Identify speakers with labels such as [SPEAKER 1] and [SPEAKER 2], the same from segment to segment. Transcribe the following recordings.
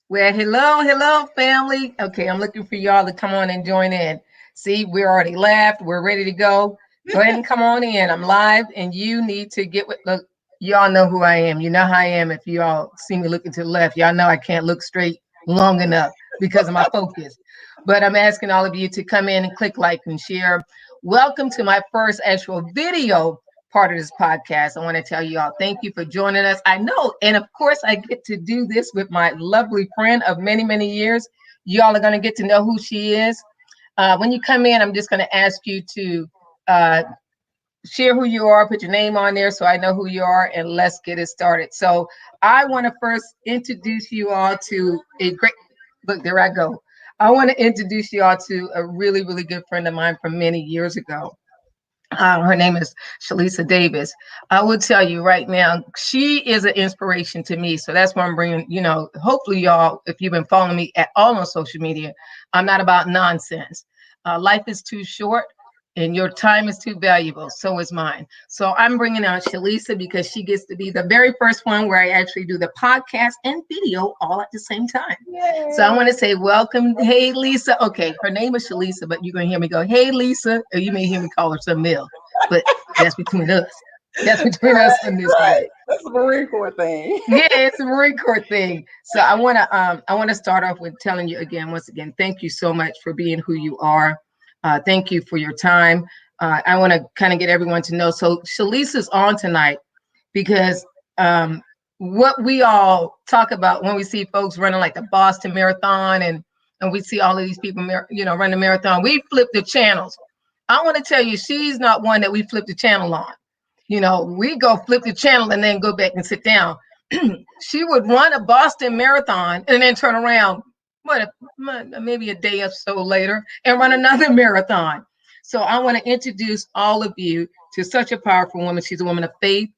[SPEAKER 1] Well, hello, family. Okay, I'm looking for y'all to come on and join in. See, we're already laughed. We're ready to go. Go ahead and come on in. I'm live, and you need to get with. Look, y'all know who I am. You know how I am. If you all see me looking to the left, y'all know I can't look straight long enough because of my focus. But I'm asking all of you to come in and click like and share. Welcome to my first actual video part of this podcast. I want to tell you all thank you for joining us. I know, and of course, I get to do this with my lovely friend of many, many years. Y'all are going to get to know who she is. When you come in, I'm just going to ask you to uh, share who you are, put your name on there so I know who you are, and let's get it started. So, I want to first introduce you all to a great look, there I go. I want to introduce you all to a really, really good friend of mine from many years ago. Her name is Shalisa Davis. I will tell you right now, she is an inspiration to me. So that's why I'm bringing, hopefully, y'all, if you've been following me at all on social media, I'm not about nonsense. Life is too short and your time is too valuable. So is mine. So I'm bringing out Shalisa because she gets to be the very first one where I actually do the podcast and video all at the same time. So I want to say welcome. Hey, Lisa. Okay, her name is Shalisa, but you're going to hear me go, hey, Lisa. Or you may hear me call her something else, but that's between us. That's between us on this one.
[SPEAKER 2] Right. That's a Marine Corps thing.
[SPEAKER 1] Yeah, it's a Marine Corps thing. So I want to start off with telling you again, once again, thank you so much for being who you are. Thank you for your time. I want to kind of get everyone to know. So Shalisa's on tonight because what we all talk about when we see folks running like the Boston Marathon and we see all of these people, run the marathon, we flip the channels. I want to tell you, she's not one that we flip the channel on. We go flip the channel and then go back and sit down. She would run a Boston Marathon and then turn around, maybe a day or so later, and run another marathon. So I want to introduce all of you to such a powerful woman. She's a woman of faith.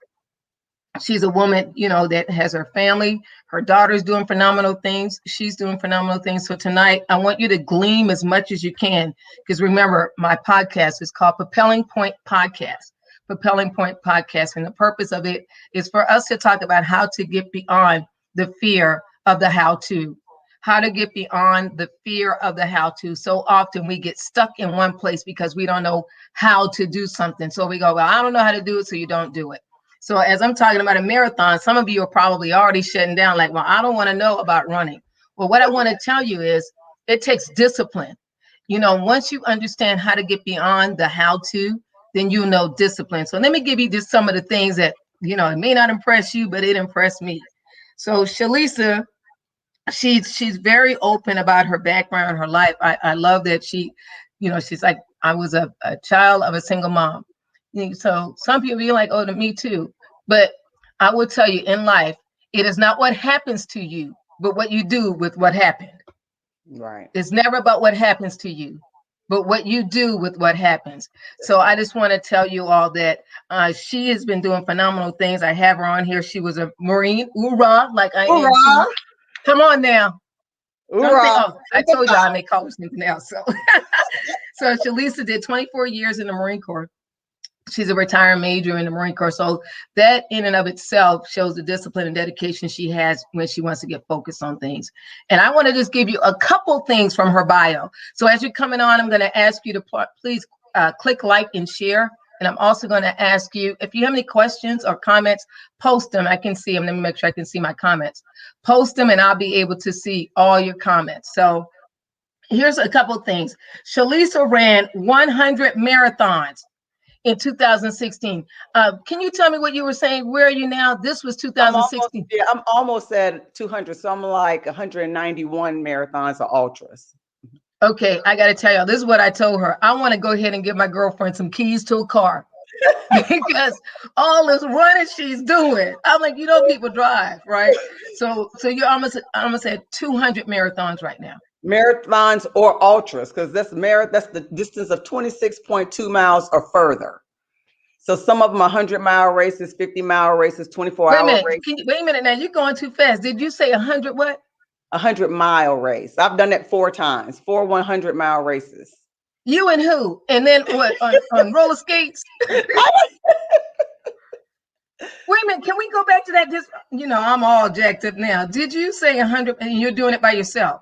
[SPEAKER 1] She's a woman, that has her family. Her daughter's doing phenomenal things. She's doing phenomenal things. So tonight, I want you to glean as much as you can. Because remember, my podcast is called Propelling Point Podcast. Propelling Point Podcast. And the purpose of it is for us to talk about how to get beyond the fear of the how-to. How to get beyond the fear of the how-to. So often we get stuck in one place because we don't know how to do something. So we go, well, I don't know how to do it, so you don't do it. So as I'm talking about a marathon, some of you are probably already shutting down like, well, I don't want to know about running. Well, what I want to tell you is it takes discipline. Once you understand how to get beyond the how to, then you know discipline. So let me give you just some of the things that, it may not impress you, but it impressed me. So Shalisa, she's very open about her background, her life. I love that she's like, I was a child of a single mom. So some people be like, oh, to me too. But I will tell you in life, it is not what happens to you, but what you do with what happened.
[SPEAKER 2] Right.
[SPEAKER 1] It's never about what happens to you, but what you do with what happens. So I just want to tell you all that she has been doing phenomenal things. I have her on here. She was a Marine, hoorah, like I am
[SPEAKER 2] Hoorah!
[SPEAKER 1] too. Come on now. Don't think,
[SPEAKER 2] Hoorah!
[SPEAKER 1] oh, I told you I may call her something else. So Shalisa did 24 years in the Marine Corps. She's a retired major in the Marine Corps. So that in and of itself shows the discipline and dedication she has when she wants to get focused on things. And I want to just give you a couple things from her bio. So as you're coming on, I'm going to ask you to please click like and share. And I'm also going to ask you, if you have any questions or comments, post them. I can see them. Let me make sure I can see my comments. Post them and I'll be able to see all your comments. So here's a couple things. Shalisa ran 100 marathons in 2016. Can you tell me what you were saying? Where are you now? This was 2016.
[SPEAKER 2] I'm almost at 200. So I'm like 191 marathons or ultras.
[SPEAKER 1] Okay, I got to tell you, this is what I told her. I want to go ahead and give my girlfriend some keys to a car because all this running she's doing. I'm like, people drive, right? So you're almost at 200 marathons right now.
[SPEAKER 2] Marathons or ultras, because that's the distance of 26.2 miles or further. So some of them are 100-mile races, 50-mile races, 24-hour races.
[SPEAKER 1] Wait a minute now, you're going too fast. Did you say 100 what?
[SPEAKER 2] 100-mile race. I've done that 4 times, 4 100-mile races.
[SPEAKER 1] You and who? And then what, on roller skates? Wait a minute, can we go back to that? Just, I'm all jacked up now. Did you say 100 and you're doing it by yourself?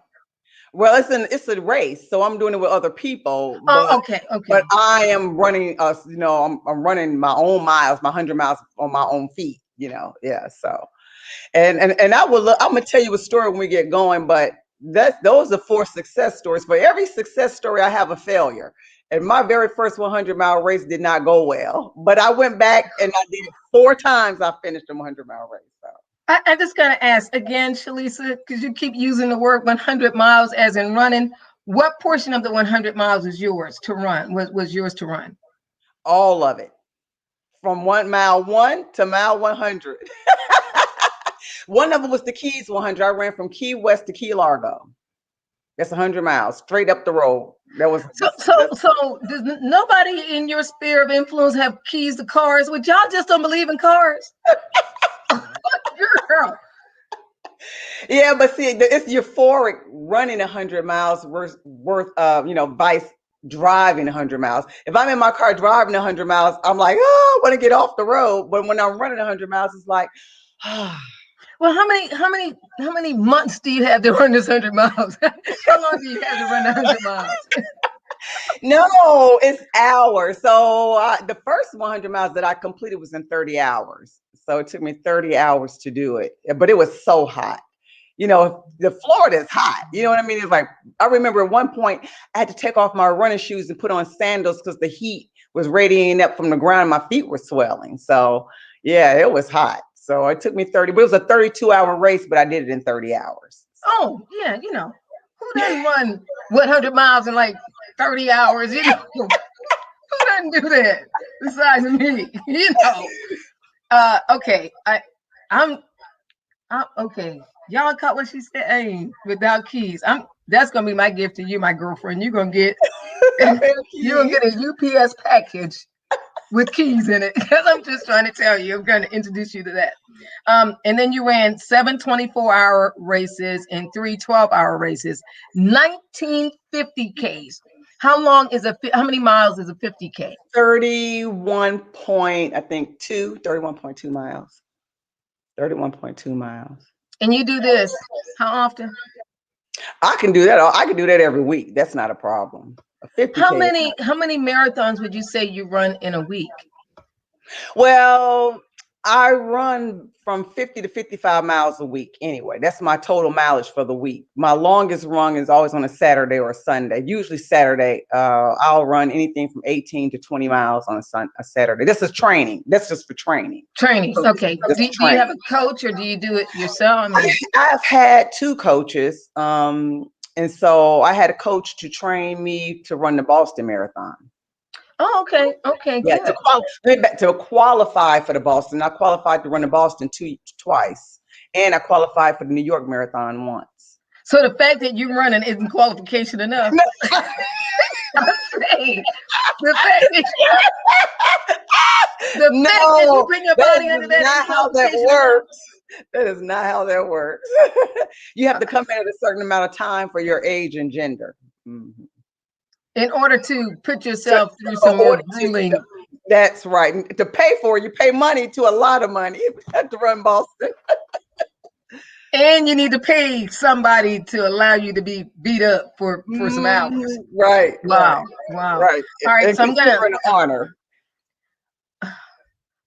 [SPEAKER 2] Well, it's a race, so I'm doing it with other people,
[SPEAKER 1] Oh, okay,
[SPEAKER 2] but
[SPEAKER 1] okay.
[SPEAKER 2] I am running I'm running my own miles, my 100 miles on my own feet, Yeah, so and I'm gonna tell you a story when we get going, but those are 4 success stories. For every success story, I have a failure. And my very first 100-mile race did not go well, but I went back and I did it 4 times. I finished a 100-mile race. So.
[SPEAKER 1] I just gotta ask again, Shalisa, because you keep using the word 100 miles as in running. What portion of the 100 miles is yours to run? Was yours to run?
[SPEAKER 2] All of it, from mile 1 to mile 100. One of them was the Keys 100. I ran from Key West to Key Largo. That's 100 miles straight up the road. That was
[SPEAKER 1] so. Does nobody in your sphere of influence have keys to cars? Would y'all just don't believe in cars? Girl.
[SPEAKER 2] Yeah, but see, it's euphoric running 100 miles worth of vice driving 100 miles. If I'm in my car driving 100 miles, I'm like, oh, I want to get off the road. But when I'm running 100 miles, it's like, ah.
[SPEAKER 1] Well, how many months do you have to run this 100 miles? How long do you have to run 100 miles?
[SPEAKER 2] No, it's hours. So the first 100 miles that I completed was in 30 hours. So it took me 30 hours to do it, but it was so hot. The Florida is hot. You know what I mean? It's like, I remember at one point I had to take off my running shoes and put on sandals because the heat was radiating up from the ground. My feet were swelling. So yeah, it was hot. So it took me 30, but it was a 32-hour race, but I did it in 30 hours.
[SPEAKER 1] Oh, yeah. Who doesn't run 100 miles in like 30 hours? Who doesn't do that besides me? Okay. I'm okay. Y'all caught what she said? Hey, without keys. That's gonna be my gift to you, my girlfriend. You're gonna get a UPS package with keys in it. Because I'm just trying to tell you, I'm gonna introduce you to that. And then you ran 7 24-hour races and 3 12-hour races, 1950 Ks. How many miles is a 50K?
[SPEAKER 2] 31.2 miles. 31.2 miles.
[SPEAKER 1] And you do this how often?
[SPEAKER 2] I can do that. I can do that every week. That's not a problem. A 50K.
[SPEAKER 1] How many marathons would you say you run in a week?
[SPEAKER 2] Well, I run from 50 to 55 miles a week anyway. That's my total mileage for the week. My longest run is always on a Saturday or a Sunday. Usually Saturday. I'll run anything from 18 to 20 miles on a Saturday. This is training. That's just for training.
[SPEAKER 1] Training. Okay. Do you have a coach or do you do it yourself?
[SPEAKER 2] I've had 2 coaches. And so I had a coach to train me to run the Boston Marathon.
[SPEAKER 1] Oh, okay. Okay,
[SPEAKER 2] yeah,
[SPEAKER 1] good.
[SPEAKER 2] To qualify for the Boston. I qualified to run the Boston twice, and I qualified for the New York Marathon once.
[SPEAKER 1] So the fact that you're running isn't qualification enough. I'm saying the fact that you bring your body under that.
[SPEAKER 2] Not how that works. That is not how that works. You have to come in at a certain amount of time for your age and gender. Mm-hmm.
[SPEAKER 1] In order to put yourself through some more grueling.
[SPEAKER 2] That's right. To pay for it, you pay money to a lot of money to run Boston.
[SPEAKER 1] And you need to pay somebody to allow you to be beat up for some hours.
[SPEAKER 2] Right.
[SPEAKER 1] Wow.
[SPEAKER 2] Right.
[SPEAKER 1] Wow.
[SPEAKER 2] Right.
[SPEAKER 1] All right. So I'm gonna
[SPEAKER 2] honor.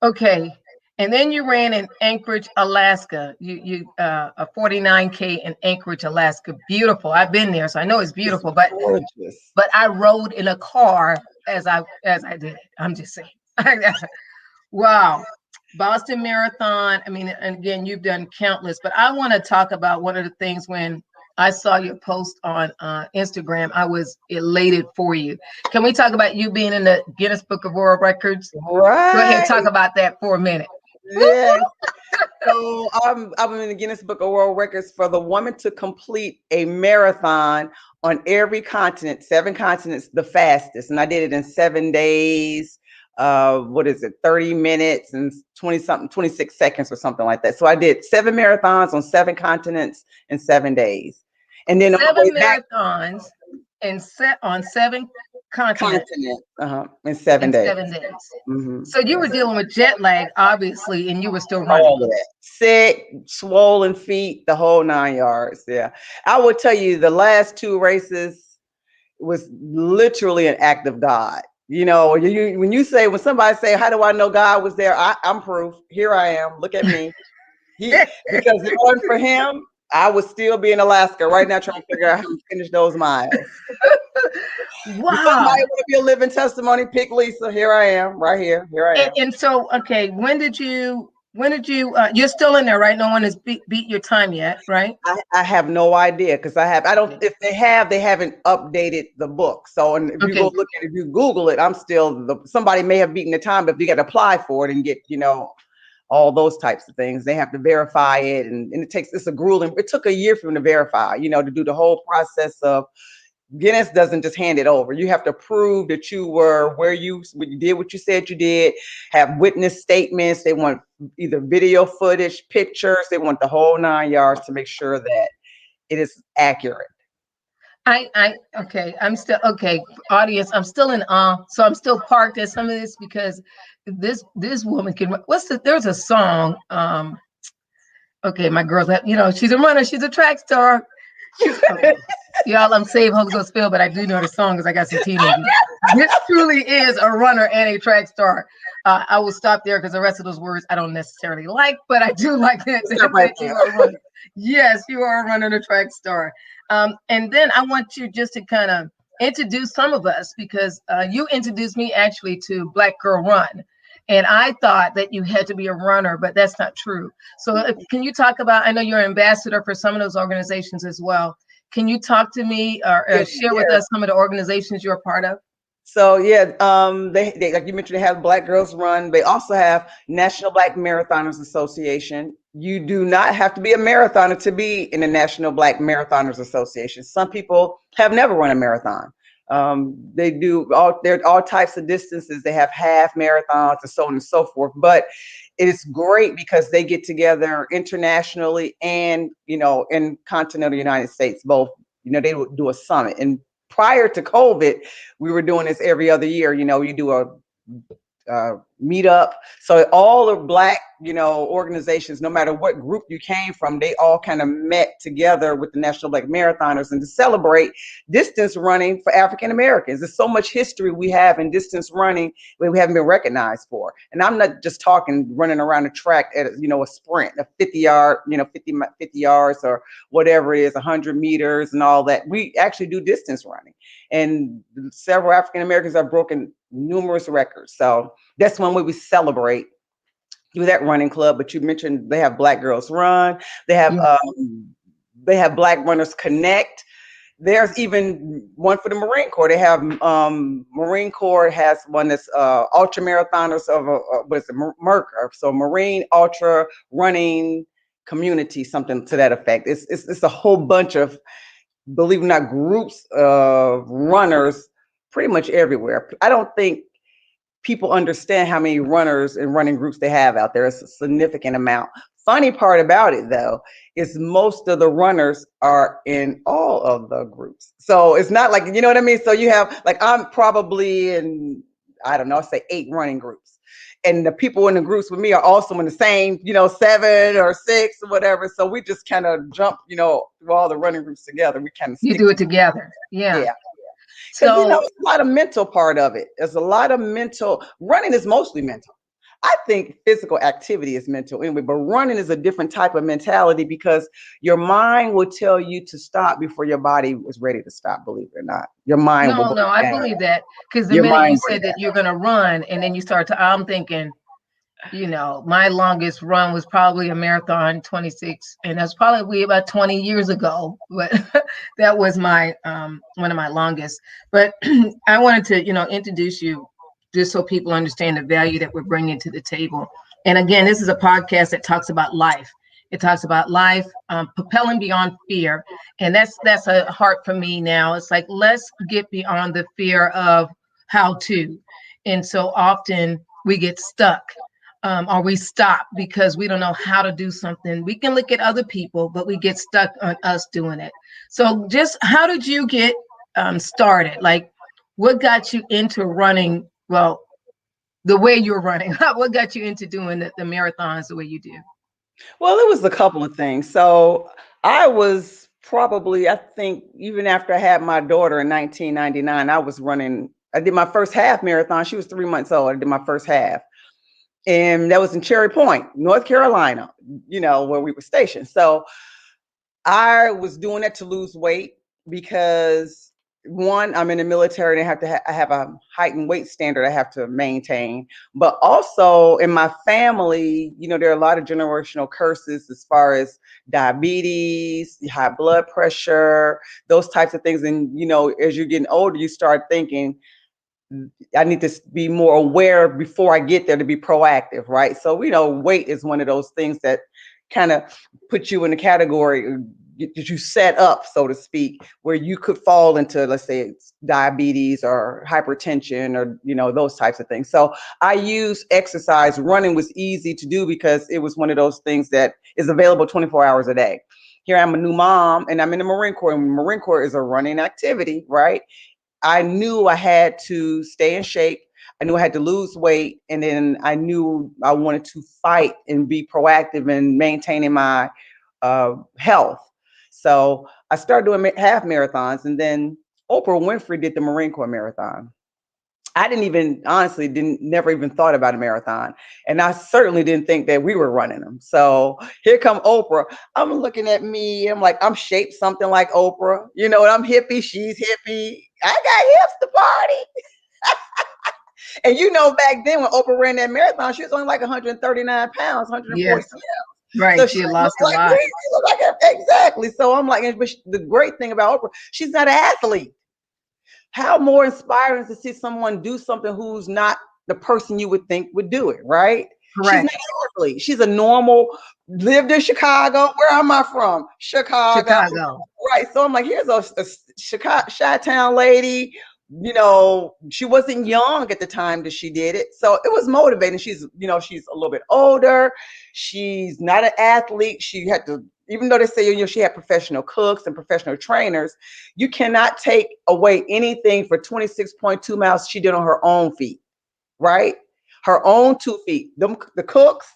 [SPEAKER 1] Okay. And then you ran in Anchorage, Alaska. You a 49K in Anchorage, Alaska. Beautiful. I've been there, so I know it's beautiful. But I rode in a car as I did. I'm just saying. Wow. Boston Marathon. I mean, and again, you've done countless. But I want to talk about one of the things when I saw your post on Instagram. I was elated for you. Can we talk about you being in the Guinness Book of World Records?
[SPEAKER 2] Right.
[SPEAKER 1] Go ahead and talk about that for a minute.
[SPEAKER 2] Yeah. So I'm in the Guinness Book of World Records for the woman to complete a marathon on every continent, 7 continents, the fastest. And I did it in 7 days. 30 minutes and 26 seconds or something like that. So I did 7 marathons on 7 continents in 7 days. And then
[SPEAKER 1] 7 marathons and set on 7 continent
[SPEAKER 2] continent, in 7 days.
[SPEAKER 1] 7 days.
[SPEAKER 2] Hmm.
[SPEAKER 1] So you were dealing with jet lag, obviously, and you were still running.
[SPEAKER 2] All of that. Sick, swollen feet, the whole 9 yards. Yeah. I would tell you the last two races was literally an act of God. When you say, when somebody say, how do I know God was there? I'm proof. Here I am. Look at me. Because if it wasn't for him, I would still be in Alaska right now trying to figure out how to finish those miles. If somebody
[SPEAKER 1] Wow.
[SPEAKER 2] want to be a living testimony, pick Lisa. Here I am, right here. Here I am.
[SPEAKER 1] And so, okay, you're still in there, right? No one has beat your time yet, right?
[SPEAKER 2] I have no idea because I don't, if they have, they haven't updated the book. So, and if you go
[SPEAKER 1] Okay.
[SPEAKER 2] look at it, if you Google it, I'm still, somebody may have beaten the time, but if you got to apply for it and get, all those types of things, they have to verify it. And it's a grueling, it took a year for them to verify, to do the whole process of Guinness doesn't just hand it over. You have to prove that you were where you did what you said you did, have witness statements. They want either video footage, pictures. They want the whole 9 yards to make sure that it is accurate.
[SPEAKER 1] Okay. I'm still okay. Audience, I'm still in awe. So I'm still parked at some of this because this woman can. There's a song. Okay, my girl's, she's a runner. She's a track star. Okay. Y'all, I'm saved Holy Ghost filled, but I do know the song because I got some teenagers. This truly is a runner and a track star. I will stop there because the rest of those words I don't necessarily like, but I do like that you are a runner. Yes, you are a runner and a track star. And then I want you just to kind of introduce some of us because you introduced me actually to Black Girl Run. And I thought that you had to be a runner, but that's not true. So can you talk about, I know you're an ambassador for some of those organizations as well. Can you talk to me or share with us some of the organizations you're a part of?
[SPEAKER 2] So yeah, they like you mentioned, they have Black Girls Run. They also have National Black Marathoners Association. You do not have to be a marathoner to be in the National Black Marathoners Association. Some people have never run a marathon. They do all types of distances. They have half marathons and so on and so forth. But it is great because they get together internationally and in continental United States. Both they would do a summit. And prior to COVID, we were doing this every other year. You do a meetup. So all the Black, organizations, no matter what group you came from, they all kind of met together with the National Black Marathoners and to celebrate distance running for African Americans. There's so much history we have in distance running that we haven't been recognized for. And I'm not just talking running around the track at, a sprint, a 50-yard, 50 yards or whatever it is, 100 meters and all that. We actually do distance running. And several African Americans have broken numerous records. So that's one way we celebrate through that running club. But you mentioned they have Black Girls Run. They have Black Runners Connect. There's even one for the Marine Corps. They have Marine Corps has one that's ultra marathoners of what's it, Merca. So Marine Ultra Running Community, something to that effect. It's a whole bunch of, believe it or not, groups of runners pretty much everywhere. I don't think people understand how many runners and running groups they have out there. It's a significant amount. Funny part about it, though, is most of the runners are in all of the groups. So it's not like, you know what I mean? So you have, like, I'm probably in, I don't know, say 8 running groups. And the people in the groups with me are also in the same, 7 or 6 or whatever. So we just kind of jump, through all the running groups together. We kind of
[SPEAKER 1] You do it together. Yeah.
[SPEAKER 2] Yeah. Because,
[SPEAKER 1] So
[SPEAKER 2] it's a lot of mental part of it. There's a lot of mental. Running is mostly mental. I think physical activity is mental anyway, but running is a different type of mentality because your mind will tell you to stop before your body was ready to stop, believe it or not. Your mind will
[SPEAKER 1] no,
[SPEAKER 2] break
[SPEAKER 1] no, I
[SPEAKER 2] down.
[SPEAKER 1] believe that because the
[SPEAKER 2] Your
[SPEAKER 1] minute you
[SPEAKER 2] mind
[SPEAKER 1] said
[SPEAKER 2] break
[SPEAKER 1] that you're going to run and then you start to, I'm thinking, my longest run was probably a marathon 26, and that's probably about 20 years ago. But that was my one of my longest. But I wanted to, introduce you just so people understand the value that we're bringing to the table. And again, this is a podcast that talks about life. It talks about life, propelling beyond fear, and that's a heart for me now. It's like, let's get beyond the fear of how to, and so often we get stuck. Or we stop because we don't know how to do something. We can look at other people, but we get stuck on us doing it. So just how did you get started? Like, what got you into running? Well, the way you're running, what got you into doing the marathons the way you do?
[SPEAKER 2] Well, it was a couple of things. So I was probably, I think, even after I had my daughter in 1999, I was running. I did my first half marathon. She was 3 months old. I did my first half. And that was in Cherry Point, North Carolina, where we were stationed. So I was doing it to lose weight because one, I'm in the military and I have a height and weight standard I have to maintain. But also in my family, there are a lot of generational curses as far as diabetes, high blood pressure, those types of things. And, as you're getting older, you start thinking, I need to be more aware before I get there to be proactive, right? So, weight is one of those things that kind of put you in the category that you set up, so to speak, where you could fall into, let's say, it's diabetes or hypertension or, those types of things. So I use exercise. Running was easy to do because it was one of those things that is available 24 hours a day. Here I'm a new mom and I'm in the Marine Corps, and the Marine Corps is a running activity, right? I knew I had to stay in shape. I knew I had to lose weight. And then I knew I wanted to fight and be proactive in maintaining my health. So I started doing half marathons. And then Oprah Winfrey did the Marine Corps marathon. I never even thought about a marathon. And I certainly didn't think that we were running them. So here come Oprah. I'm looking at me. I'm like, I'm shaped something like Oprah. And I'm hippie. She's hippie. I got hips to party. And back then when Oprah ran that marathon, she was only like 139 pounds, 140
[SPEAKER 1] Yes,
[SPEAKER 2] pounds.
[SPEAKER 1] right.
[SPEAKER 2] So
[SPEAKER 1] She
[SPEAKER 2] she
[SPEAKER 1] had
[SPEAKER 2] looked
[SPEAKER 1] lost a
[SPEAKER 2] like
[SPEAKER 1] lot.
[SPEAKER 2] me. She looked like her. Exactly. So I'm like, but the great thing about Oprah, she's not an athlete. How more inspiring to see someone do something who's not the person you would think would do it, right? She's not
[SPEAKER 1] Correct.
[SPEAKER 2] an athlete. She's a normal, lived in Chicago. Where am I from? Chicago.
[SPEAKER 1] Chicago.
[SPEAKER 2] Right. So I'm like, here's a Chicago, Chi-town lady. She wasn't young at the time that she did it. So it was motivating. She's a little bit older. She's not an athlete. She had to, even though they say, she had professional cooks and professional trainers, you cannot take away anything for 26.2 miles she did on her own feet, right? Her own 2 feet. The cooks,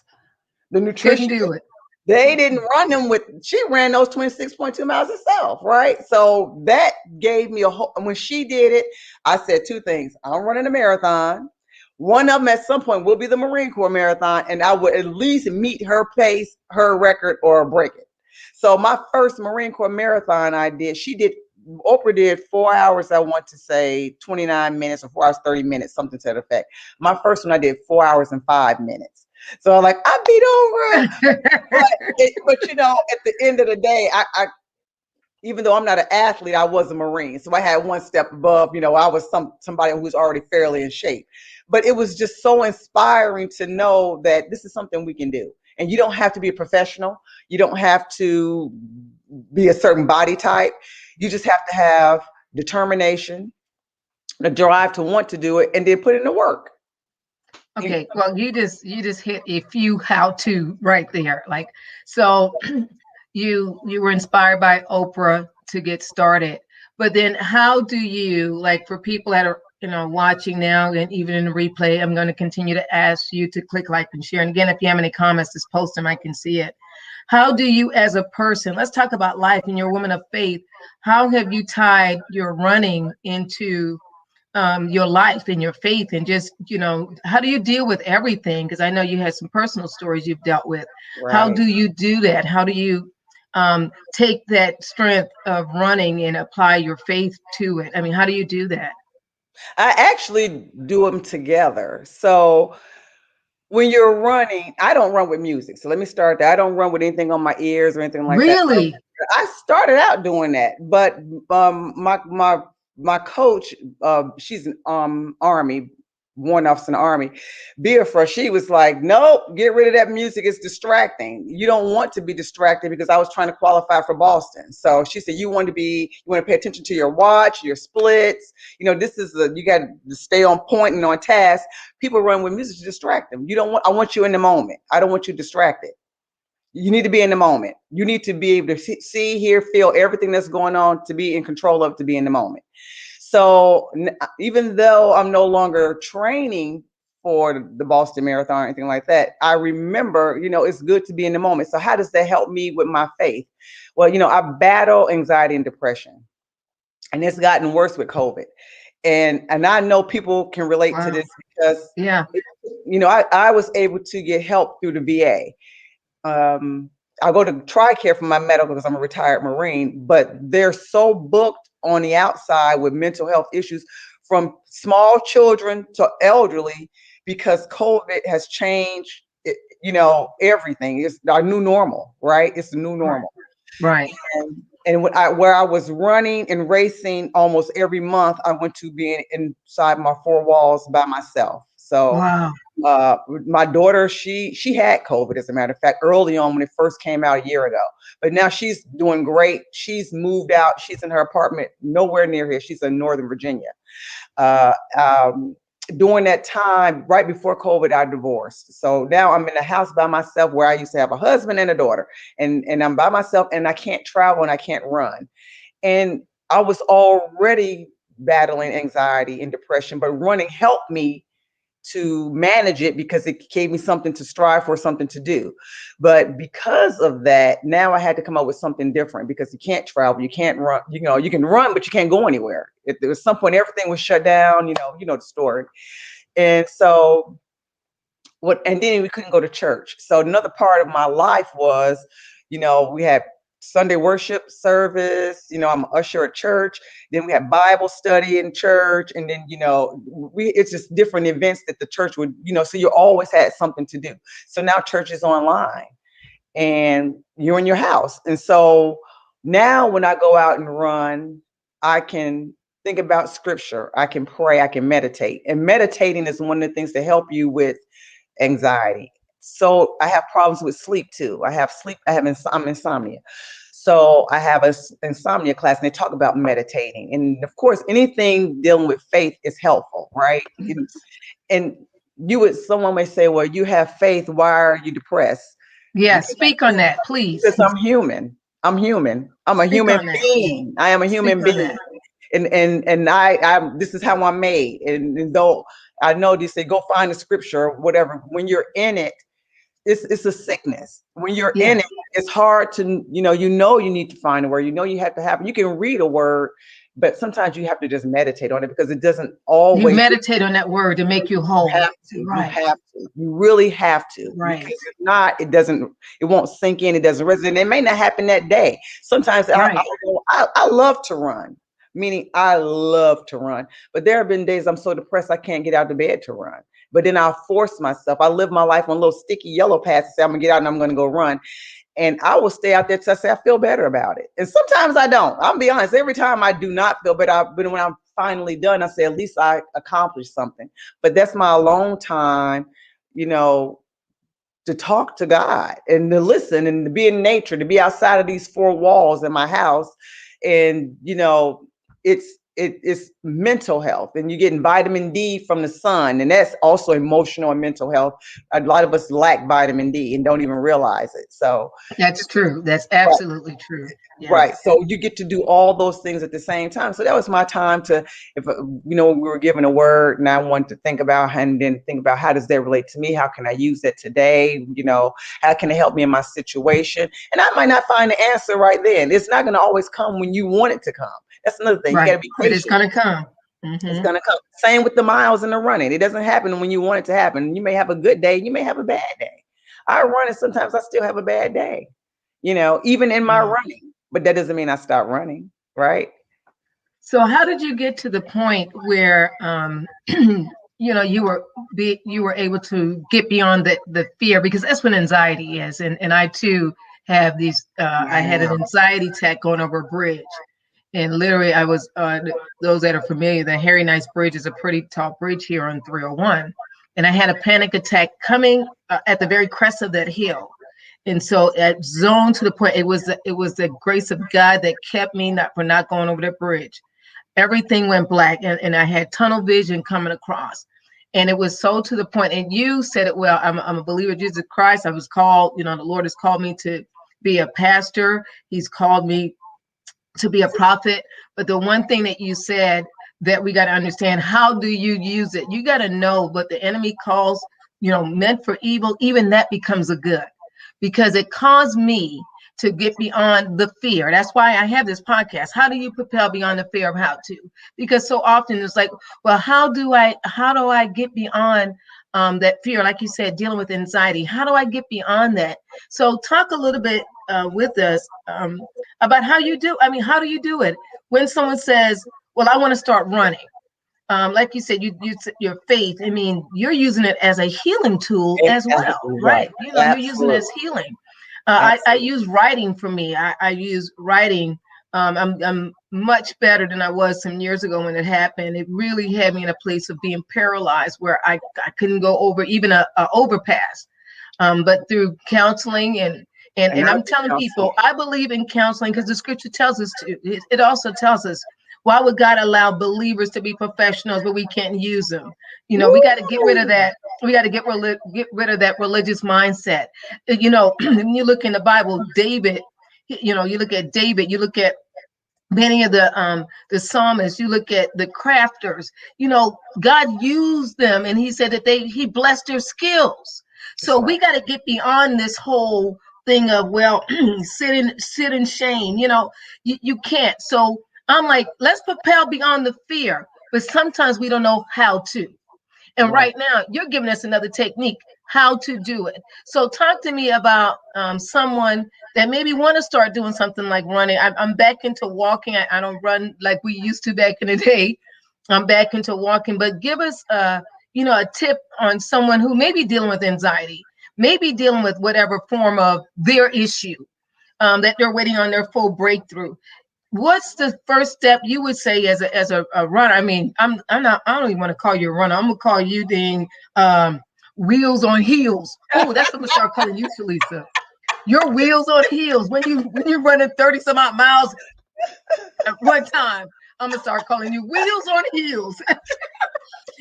[SPEAKER 2] the
[SPEAKER 1] Couldn't
[SPEAKER 2] nutrition,
[SPEAKER 1] do it.
[SPEAKER 2] they didn't run them she ran those 26.2 miles herself, right? So that gave me when she did it, I said two things. I'm running a marathon. One of them at some point will be the Marine Corps marathon, and I would at least meet her pace, her record, or break it. So my first Marine Corps marathon Oprah did 4 hours, I want to say 29 minutes or 4 hours, 30 minutes, something to that effect. My first one I did 4 hours and 5 minutes. So I'm like, I beat over but at the end of the day, I even though I'm not an athlete, I was a Marine. So I had one step above, I was somebody who was already fairly in shape. But it was just so inspiring to know that this is something we can do. And you don't have to be a professional. You don't have to be a certain body type. You just have to have determination, the drive to want to do it, and then put in the work.
[SPEAKER 1] Okay, well, you just hit a few how to right there. Like, so you were inspired by Oprah to get started, but then how do you, like, for people that are watching now and even in the replay, I'm going to continue to ask you to click like and share. And again, if you have any comments, just post them. I can see it. How do you, as a person, let's talk about life, and you're a woman of faith. How have you tied your running into your life and your faith, and just how do you deal with everything? Because I know you had some personal stories you've dealt with. How
[SPEAKER 2] Right.
[SPEAKER 1] do you do that? How do you take that strength of running and apply your faith to it? I mean, how do you do that?
[SPEAKER 2] I actually do them together. So when you're running, I don't run with music. So let me start there. I don't run with anything on my ears or anything like that.
[SPEAKER 1] Really?
[SPEAKER 2] I started out doing that, but my coach, she's an army, warrant officer in the army, Biafra, she was like, nope, get rid of that music. It's distracting. You don't want to be distracted, because I was trying to qualify for Boston. So she said, you want to pay attention to your watch, your splits. You got to stay on point and on task. People run with music to distract them. I want you in the moment. I don't want you distracted. You need to be in the moment. You need to be able to see, hear, feel everything that's going on, to be in control of, to be in the moment. So even though I'm no longer training for the Boston Marathon or anything like that, I remember, it's good to be in the moment. So how does that help me with my faith? Well, I battle anxiety and depression, and it's gotten worse with COVID. And I know people can relate to
[SPEAKER 1] Wow.
[SPEAKER 2] this because,
[SPEAKER 1] Yeah.
[SPEAKER 2] I was able to get help through the VA. I go to TRICARE for my medical because I'm a retired Marine, but they're so booked on the outside with mental health issues from small children to elderly because COVID has changed, everything. It's our new normal, right? It's the new
[SPEAKER 1] Right.
[SPEAKER 2] normal.
[SPEAKER 1] Right.
[SPEAKER 2] And where I was running and racing almost every month, I went to being inside my four walls by myself. So
[SPEAKER 1] Wow.
[SPEAKER 2] my daughter, she had COVID, as a matter of fact, early on when it first came out a year ago. But now she's doing great. She's moved out. She's in her apartment nowhere near here. She's in Northern Virginia. Uh, um, During that time, right before COVID, I divorced. So now I'm in a house by myself where I used to have a husband and a daughter, and I'm by myself, and I can't travel and I can't run. And I was already battling anxiety and depression, but running helped me to manage it because it gave me something to strive for, something to do. But because of that, now I had to come up with something different because you can't travel, you can't run, you can run, but you can't go anywhere. There was some point everything was shut down, the story. And so and then we couldn't go to church. So another part of my life was, we had Sunday worship service, I'm an usher at church. Then we had Bible study in church. And then, it's just different events that the church would, so you always had something to do. So now church is online and you're in your house. And so now when I go out and run, I can think about scripture. I can pray, I can meditate. And meditating is one of the things to help you with anxiety. So I have problems with sleep too. I'm insomnia. So I have a insomnia class and they talk about meditating. And of course, anything dealing with faith is helpful, right? And someone may say, well, you have faith. Why are you depressed?
[SPEAKER 1] Yeah. Speak on that, please.
[SPEAKER 2] Because I'm human. I'm human. I'm a
[SPEAKER 1] Speak
[SPEAKER 2] human
[SPEAKER 1] on that.
[SPEAKER 2] being. I am a
[SPEAKER 1] Speak
[SPEAKER 2] human
[SPEAKER 1] on
[SPEAKER 2] being.
[SPEAKER 1] that.
[SPEAKER 2] And I this is how I'm made. And though I know they say go find the scripture or whatever, when you're in it, it's a sickness. When you're in
[SPEAKER 1] Yes.
[SPEAKER 2] it, it's hard to, you need to find a word, you have to have, you can read a word, but sometimes you have to just meditate on it because it doesn't
[SPEAKER 1] You
[SPEAKER 2] always.
[SPEAKER 1] meditate on that word to make you whole.
[SPEAKER 2] You
[SPEAKER 1] Right.
[SPEAKER 2] have to, you really have to, because
[SPEAKER 1] Right.
[SPEAKER 2] if not, it won't sink in, it doesn't resonate. It may not happen that day. Sometimes
[SPEAKER 1] Right.
[SPEAKER 2] I love to run, meaning I love to run, but there have been days I'm so depressed I can't get out of bed to run. But then I'll force myself. I live my life on little sticky yellow paths and say, I'm gonna get out and I'm gonna go run. And I will stay out there till I say I feel better about it. And sometimes I don't. I'll be honest. Every time I do not feel better, but when I'm finally done, I say at least I accomplished something. But that's my alone time, you know, to talk to God and to listen and to be in nature, to be outside of these four walls in my house. And it's mental health, and you're getting vitamin D from the sun, and that's also emotional and mental health. A lot of us lack vitamin D and don't even realize it. So
[SPEAKER 1] That's true. That's
[SPEAKER 2] right,
[SPEAKER 1] absolutely true.
[SPEAKER 2] right.
[SPEAKER 1] Yes.
[SPEAKER 2] So you get to do all those things at the same time. So that was my time to, if we were given a word, and I wanted to think about, and then think about how does that relate to me? How can I use it today? How can it help me in my situation? And I might not find the answer right then. It's not going to always come when you want it to come. That's another thing. You got
[SPEAKER 1] Right.
[SPEAKER 2] to be
[SPEAKER 1] But it's
[SPEAKER 2] patient.
[SPEAKER 1] going to come.
[SPEAKER 2] It's
[SPEAKER 1] Hmm.
[SPEAKER 2] going to come. Same with the miles and the running. It doesn't happen when you want it to happen. You may have a good day. You may have a bad day. I run, and sometimes I still have a bad day, even in my
[SPEAKER 1] Wow.
[SPEAKER 2] running. But that doesn't mean I stop running, right?
[SPEAKER 1] So how did you get to the point where you were able to get beyond the fear, because that's what anxiety is, and I too have these I had an
[SPEAKER 2] Yeah.
[SPEAKER 1] anxiety attack going over a bridge, and literally I was those that are familiar, the Harry Nice Bridge is a pretty tall bridge here on 301, and I had a panic attack coming at the very crest of that hill. And so at zone to the point, it was the grace of God that kept me not going over that bridge. Everything went black, and I had tunnel vision coming across. And it was so to the point, and you said it well, I'm a believer of Jesus Christ. I was called, the Lord has called me to be a pastor. He's called me to be a prophet. But the one thing that you said that we got to understand. How do you use it? You got to know what the enemy calls, meant for evil, even that becomes a good, because it caused me to get beyond the fear. That's why I have this podcast. How do you propel beyond the fear of how to? Because so often it's like, well, how do I get beyond that fear? Like you said, dealing with anxiety. How do I get beyond that? So talk a little bit with us about how you do. I mean, how do you do it when someone says, well, I want to start running? Like you said, your faith. I mean, you're using it as a healing tool
[SPEAKER 2] It's
[SPEAKER 1] as well,
[SPEAKER 2] absolutely right.
[SPEAKER 1] right? You're using it
[SPEAKER 2] Absolutely.
[SPEAKER 1] as healing. I
[SPEAKER 2] Absolutely.
[SPEAKER 1] use writing for me. I use writing. I'm much better than I was some years ago when it happened. It really had me in a place of being paralyzed where I couldn't go over even a overpass. But through counseling
[SPEAKER 2] And
[SPEAKER 1] and
[SPEAKER 2] not
[SPEAKER 1] I'm
[SPEAKER 2] just
[SPEAKER 1] telling
[SPEAKER 2] counseling.
[SPEAKER 1] people, I believe in counseling because the scripture tells us to. It also tells us, why would God allow believers to be professionals, but we can't use them? We got to get rid of
[SPEAKER 2] Woo!
[SPEAKER 1] that. We got to get rid of that religious mindset. When you look in the Bible, David, you look at David, you look at many of the psalmists, you look at the crafters, God used them, and he said that he blessed their skills.
[SPEAKER 2] That's
[SPEAKER 1] So
[SPEAKER 2] right.
[SPEAKER 1] we got to get beyond this whole thing of, well, sit in shame. You can't. So I'm like, let's propel beyond the fear, but sometimes we don't know how to. And
[SPEAKER 2] Right.
[SPEAKER 1] right now, you're giving us another technique, how to do it. So talk to me about someone that maybe want to start doing something like running. I'm back into walking. I don't run like we used to back in the day. I'm back into walking, but give us a tip on someone who may be dealing with anxiety, maybe dealing with whatever form of their issue, that they're waiting on their full breakthrough. What's the first step you would say as a runner? I mean, I'm not. I don't even want to call you a runner. I'm gonna call you the wheels on heels. Oh, that's what I'm gonna start calling you, Shalisa. Your wheels on heels. When you're running 30 some odd miles at one time, I'm gonna start calling you wheels on heels.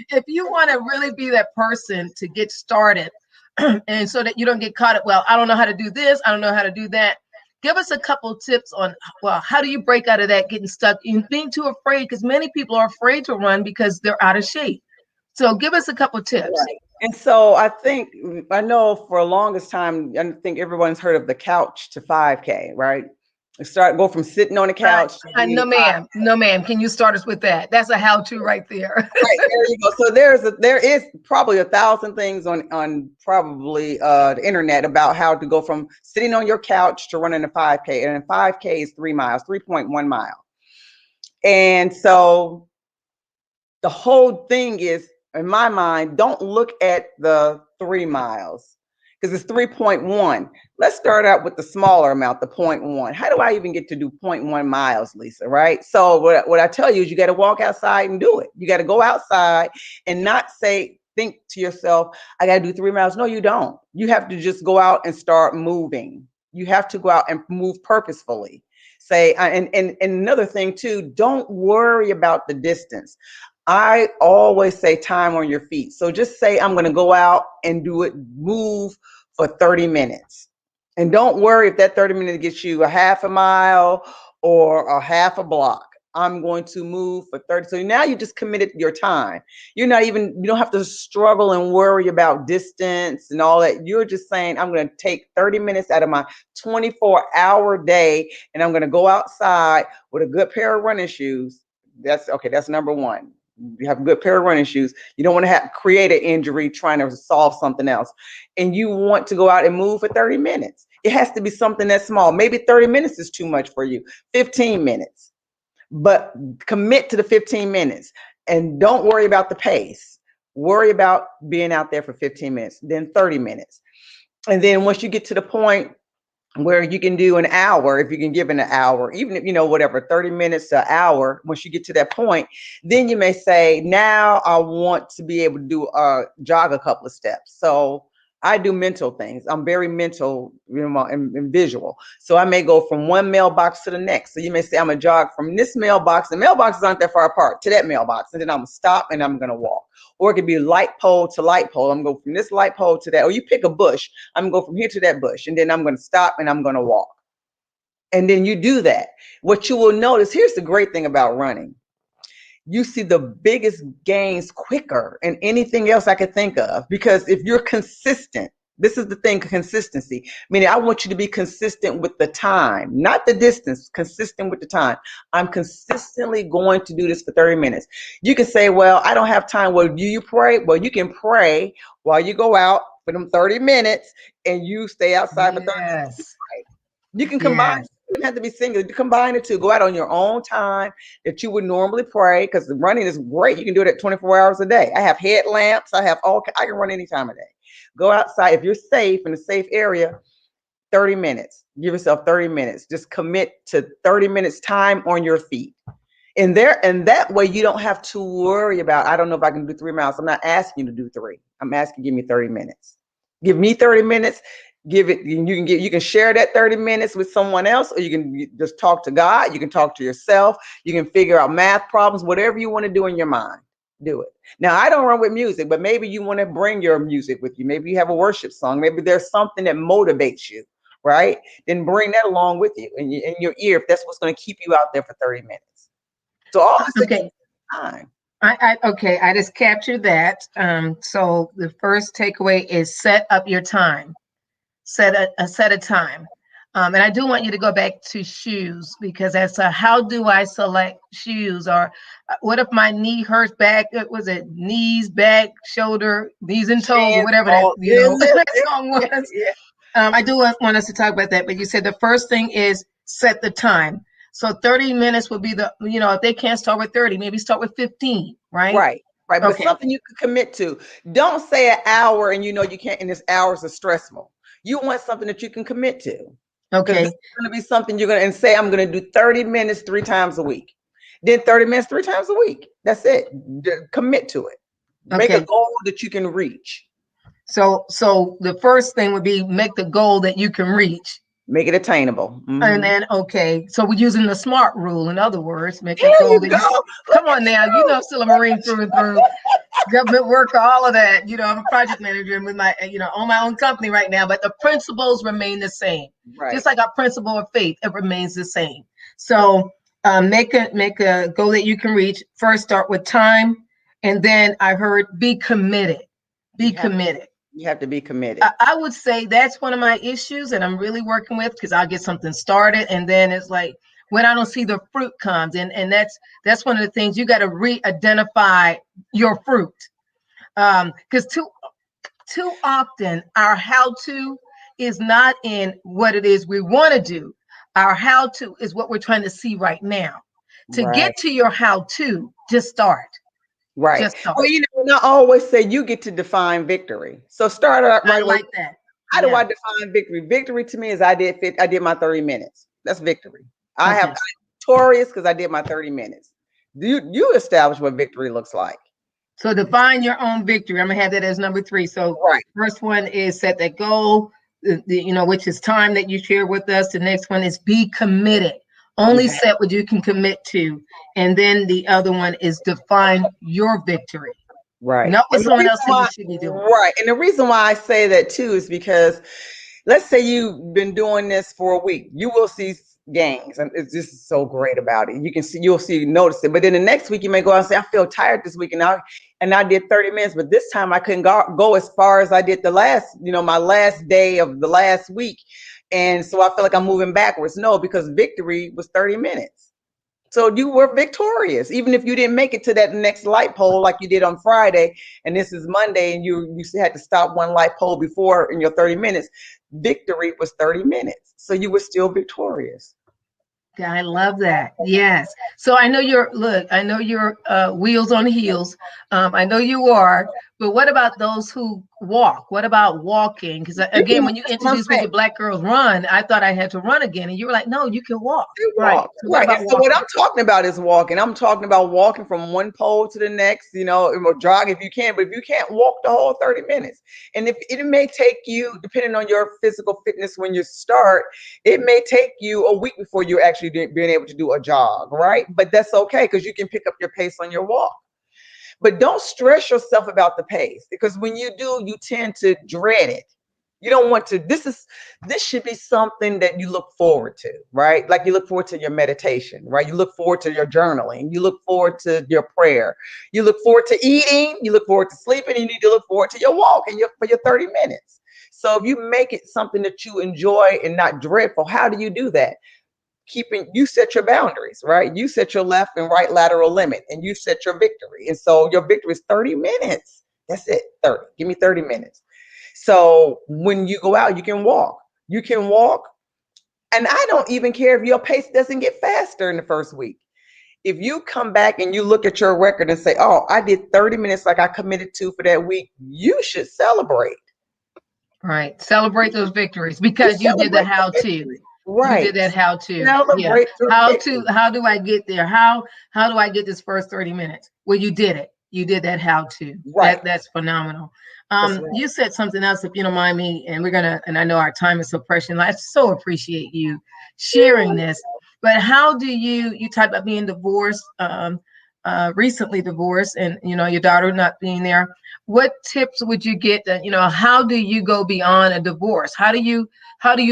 [SPEAKER 1] If you want to really be that person to get started, and so that you don't get caught up, well, I don't know how to do this, I don't know how to do that. Give us a couple tips on, well, how do you break out of that getting stuck in being too afraid? Because many people are afraid to run because they're out of shape. So give us a couple tips.
[SPEAKER 2] Right. And so I know for the longest time, I think everyone's heard of the couch to 5K, right? Go from sitting on the couch to
[SPEAKER 1] No,
[SPEAKER 2] doing
[SPEAKER 1] ma'am. No, ma'am. Can you start us with that? That's a how-to right there.
[SPEAKER 2] right, there you go. So there is probably 1,000 things on probably the internet about how to go from sitting on your couch to running a 5K, and a 5K is 3 miles, 3.1 mile. And so the whole thing is, in my mind, don't look at the 3 miles because it's 3.1. Let's start out with the smaller amount, the 0.1. How do I even get to do 0.1 miles, Lisa? Right? So what I tell you is you got to walk outside and do it. You got to go outside and not think to yourself, I got to do 3 miles. No, you don't. You have to just go out and start moving. You have to go out and move purposefully. And another thing too, don't worry about the distance. I always say time on your feet. So just say, I'm going to go out and move for 30 minutes. And don't worry if that 30 minutes gets you a half a mile or a half a block. I'm going to move for 30. So now you just committed your time. You don't have to struggle and worry about distance and all that. You're just saying, I'm going to take 30 minutes out of my 24-hour day and I'm going to go outside with a good pair of running shoes. That's okay. That's number one. You have a good pair of running shoes. You don't want to create an injury trying to solve something else. And you want to go out and move for 30 minutes. It has to be something that's small. Maybe 30 minutes is too much for you. 15 minutes. But commit to the 15 minutes and don't worry about the pace. Worry about being out there for 15 minutes, then 30 minutes. And then once you get to the point where you can do an hour, if you can give it an hour, even if, whatever, 30 minutes to an hour, once you get to that point, then you may say, now I want to be able to jog a couple of steps. So I do mental things. I'm very mental, and visual. So I may go from one mailbox to the next. So you may say, I'm going to jog from this mailbox, and mailboxes aren't that far apart, to that mailbox. And then I'm going to stop and I'm going to walk. Or it could be light pole to light pole. I'm going to go from this light pole to that. Or you pick a bush. I'm going to go from here to that bush. And then I'm going to stop and I'm going to walk. And then you do that. What you will notice, here's the great thing about running. you see the biggest gains quicker than anything else I could think of. Because if you're consistent, this is the thing, consistency. Meaning I want you to be consistent with the time, not the distance, consistent with the time. I'm consistently going to do this for 30 minutes. You can say, well, I don't have time. Well, do you pray? Well, you can pray while you go out for them 30 minutes and you stay outside for 30 minutes.
[SPEAKER 1] Yes.
[SPEAKER 2] You can combine.
[SPEAKER 1] Yes.
[SPEAKER 2] You don't have to be single. You combine the two. Go out on your own time that you would normally pray, because the running is great. You can do it at 24 hours a day. I have headlamps. I can run any time of day. Go outside if you're safe in a safe area. 30 minutes. Give yourself 30 minutes. Just commit to 30 minutes time on your feet. And that way you don't have to worry about, I don't know if I can do 3 miles. I'm not asking you to do 3. I'm asking you to give me 30 minutes. Give me 30 minutes. Give it, you can share that 30 minutes with someone else, or you can just talk to God. You can talk to yourself. You can figure out math problems, whatever you want to do in your mind, do it. Now, I don't run with music, but maybe you want to bring your music with you. Maybe you have a worship song. Maybe there's something that motivates you, right? Then bring that along with you in your ear, if that's what's going to keep you out there for 30 minutes. So all this
[SPEAKER 1] Okay.
[SPEAKER 2] is time.
[SPEAKER 1] Okay, I just captured that. So the first takeaway is set up your time. Set a time. And I do want you to go back to shoes, because that's how do I select shoes? Or what if my knee hurts back? Was it knees, back, shoulder, knees and toes, or whatever that that song was.
[SPEAKER 2] Yeah.
[SPEAKER 1] I do want us to talk about that. But you said the first thing is set the time. So 30 minutes would be if they can't start with 30, maybe start with 15, right?
[SPEAKER 2] Right. Right. But
[SPEAKER 1] Okay.
[SPEAKER 2] something you can commit to. Don't say an hour and you can't, and this hours are stressful. You want something that you can commit to. Because
[SPEAKER 1] Okay.
[SPEAKER 2] this is going to be something you're going to, and say, I'm going to do 30 minutes 3 times a week. Then 30 minutes 3 times a week. That's it. Commit to it. Make a
[SPEAKER 1] Okay.
[SPEAKER 2] goal that you can reach.
[SPEAKER 1] So the first thing would be make the goal that you can reach.
[SPEAKER 2] Make it attainable.
[SPEAKER 1] And then, okay, so we're using the SMART rule. In other words, make a
[SPEAKER 2] There
[SPEAKER 1] goal
[SPEAKER 2] you
[SPEAKER 1] that
[SPEAKER 2] go.
[SPEAKER 1] come on now, I'm still a Marine through and through, government worker, all of that. I'm a project manager with my, own my own company right now, but the principles remain the same.
[SPEAKER 2] Right.
[SPEAKER 1] Just like our principle of faith, it remains the same. So make a goal that you can reach. First, start with time. And then I heard be committed. Be committed.
[SPEAKER 2] You have to be committed.
[SPEAKER 1] I would say that's one of my issues that I'm really working with, because I'll get something started and then it's like when I don't see the fruit comes, and that's one of the things you got to re-identify your fruit, because too often our how-to is not in what it is we want to do. Our how-to is what we're trying to see right now. To get to your how-to, just start.
[SPEAKER 2] Right.
[SPEAKER 1] Just start.
[SPEAKER 2] Well, and I always say you get to define victory. So start out right away.
[SPEAKER 1] I like that.
[SPEAKER 2] How do I define victory? Victory to me is I did my 30 minutes. That's victory. I'm victorious because I did my 30 minutes. You establish what victory looks like?
[SPEAKER 1] So define your own victory. I'm gonna have that as number 3. So first one is set that goal, which is time that you share with us. The next one is be committed. Only set what you can commit to. And then the other one is define your victory.
[SPEAKER 2] Right.
[SPEAKER 1] Not what someone else said you should be doing.
[SPEAKER 2] Right. And the reason why I say that too is because let's say you've been doing this for a week. You will see gains, and it's just so great about it. Notice it. But then the next week you may go out and say, I feel tired this week, and I did 30 minutes, but this time I couldn't go as far as I did the last, my last day of the last week. And so I feel like I'm moving backwards. No, because victory was 30 minutes. So you were victorious, even if you didn't make it to that next light pole like you did on Friday, and this is Monday, and you had to stop one light pole before in your 30 minutes. Victory was 30 minutes. So you were still victorious.
[SPEAKER 1] I love that. Yes. So I know you're wheels on heels. I know you are, but what about those who walk? What about walking? Because again, when you introduced me to Black Girls Run, I thought I had to run again. And you were like, no, you can walk.
[SPEAKER 2] Right. So what I'm talking about is walking. I'm talking about walking from one pole to the next, or jog if you can, but if you can't walk the whole 30 minutes. And if it may take you, depending on your physical fitness when you start, it may take you a week before you're actually being able to do a jog, right? But that's okay, because you can pick up your pace on your walk. But don't stress yourself about the pace, because when you do, you tend to dread it. You don't want to, this should be something that you look forward to, right? Like you look forward to your meditation, right? You look forward to your journaling, you look forward to your prayer, you look forward to eating, you look forward to sleeping, and you need to look forward to your walk and for your 30 minutes. So if you make it something that you enjoy and not dreadful, how do you do that? You set your boundaries, right? You set your left and right lateral limit, and you set your victory. And so your victory is 30 minutes. That's it. 30. Give me 30 minutes. So when you go out, you can walk. You can walk. And I don't even care if your pace doesn't get faster in the first week. If you come back and you look at your record and say, oh, I did 30 minutes like I committed to for that week, you should celebrate.
[SPEAKER 1] Right. Celebrate those victories
[SPEAKER 2] You
[SPEAKER 1] because you did the
[SPEAKER 2] celebrate the
[SPEAKER 1] how to.
[SPEAKER 2] victory.
[SPEAKER 1] You
[SPEAKER 2] Right.
[SPEAKER 1] did that how to. Yeah.
[SPEAKER 2] Celebrate the victory.
[SPEAKER 1] How do I get there? How do I get this first 30 minutes? Well, you did it. You did that how to.
[SPEAKER 2] Right.
[SPEAKER 1] That's phenomenal.
[SPEAKER 2] That's right.
[SPEAKER 1] You said something else, if you don't mind me, and and I know our time is so precious. And I so appreciate you sharing this. But how do you talked about being divorced, recently divorced, and your daughter not being there. What tips would you get that, how do you go beyond a divorce? How do you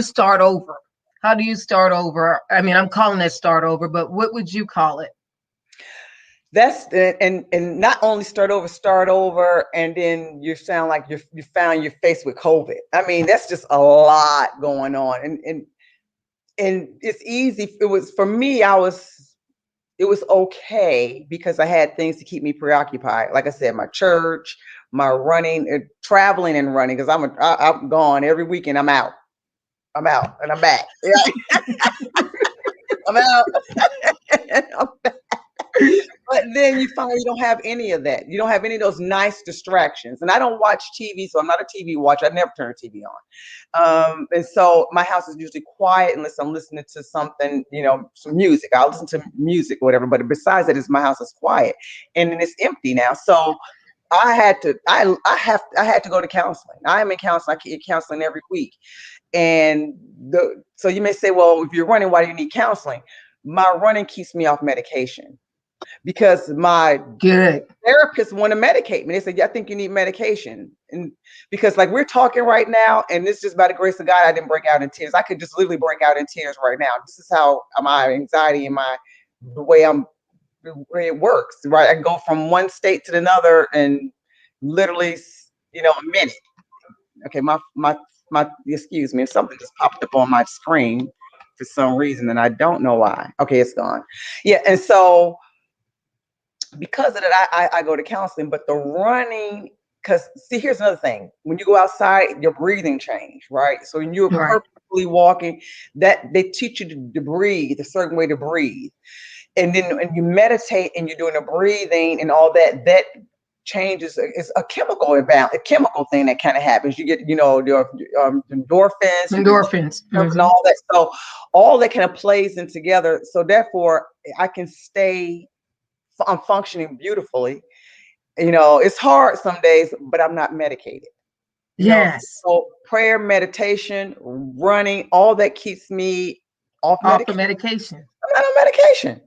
[SPEAKER 1] start over? How do you start over? I mean, I'm calling it start over, but what would you call it?
[SPEAKER 2] That's and not only start over, and then you sound like you found your face with COVID. I mean, that's just a lot going on, and it's easy. It was for me. It was okay because I had things to keep me preoccupied. Like I said, my church, my running, traveling and running. Because I'm gone every weekend. I'm out, and I'm back. Yeah. I'm out. I'm back. But then you find you don't have any of that. You don't have any of those nice distractions. And I don't watch TV, so I'm not a TV watcher. I never turn TV on. And so my house is usually quiet unless I'm listening to something, some music. I'll listen to music or whatever. But besides that, my house is quiet, and then it's empty now. So I had to go to counseling. I am in counseling. I get counseling every week. And so you may say, well, if you're running, why do you need counseling? My running keeps me off medication. Because my therapist want to medicate me. They said, yeah, I think you need medication. And because like we're talking right now, and this is just by the grace of God, I didn't break out in tears. I could just literally break out in tears right now. This is how my anxiety and the way it works, right? I can go from one state to another and literally, a minute. Okay, excuse me, something just popped up on my screen for some reason, and I don't know why. Okay, it's gone. Yeah, and so because of that, I go to counseling, but the running, because see, here's another thing. When you go outside, your breathing change, right? So when you're purposely walking, that they teach you to breathe, a certain way to breathe. And then when you meditate and you're doing the breathing and all that, that changes. It's a chemical imbalance, a chemical thing that kind of happens. You get, your endorphins, and all that. So all that kind of plays in together. So therefore, I'm functioning beautifully. It's hard some days, but I'm not medicated.
[SPEAKER 1] Yes.
[SPEAKER 2] So prayer, meditation, running, all that keeps me off
[SPEAKER 1] medication.
[SPEAKER 2] I'm not on medication.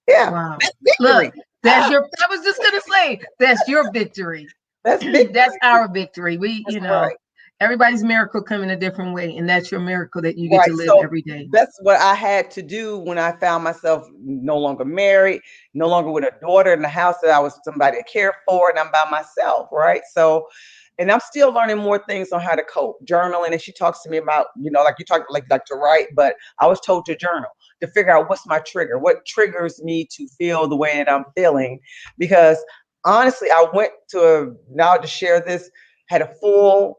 [SPEAKER 2] Yeah.
[SPEAKER 1] Wow.
[SPEAKER 2] That's victory.
[SPEAKER 1] Look, I was just gonna say that's your victory.
[SPEAKER 2] That's victory.
[SPEAKER 1] That's our victory.
[SPEAKER 2] Right.
[SPEAKER 1] Everybody's miracle come in a different way, and that's your miracle that you get to live every day.
[SPEAKER 2] That's what I had to do when I found myself no longer married, no longer with a daughter in the house that I was somebody to care for, and I'm by myself, right? So, and I'm still learning more things on how to cope, journaling. And she talks to me about, like you talked like to write, but I was told to journal to figure out what's my trigger, what triggers me to feel the way that I'm feeling. Because honestly, I went now to share this, had a full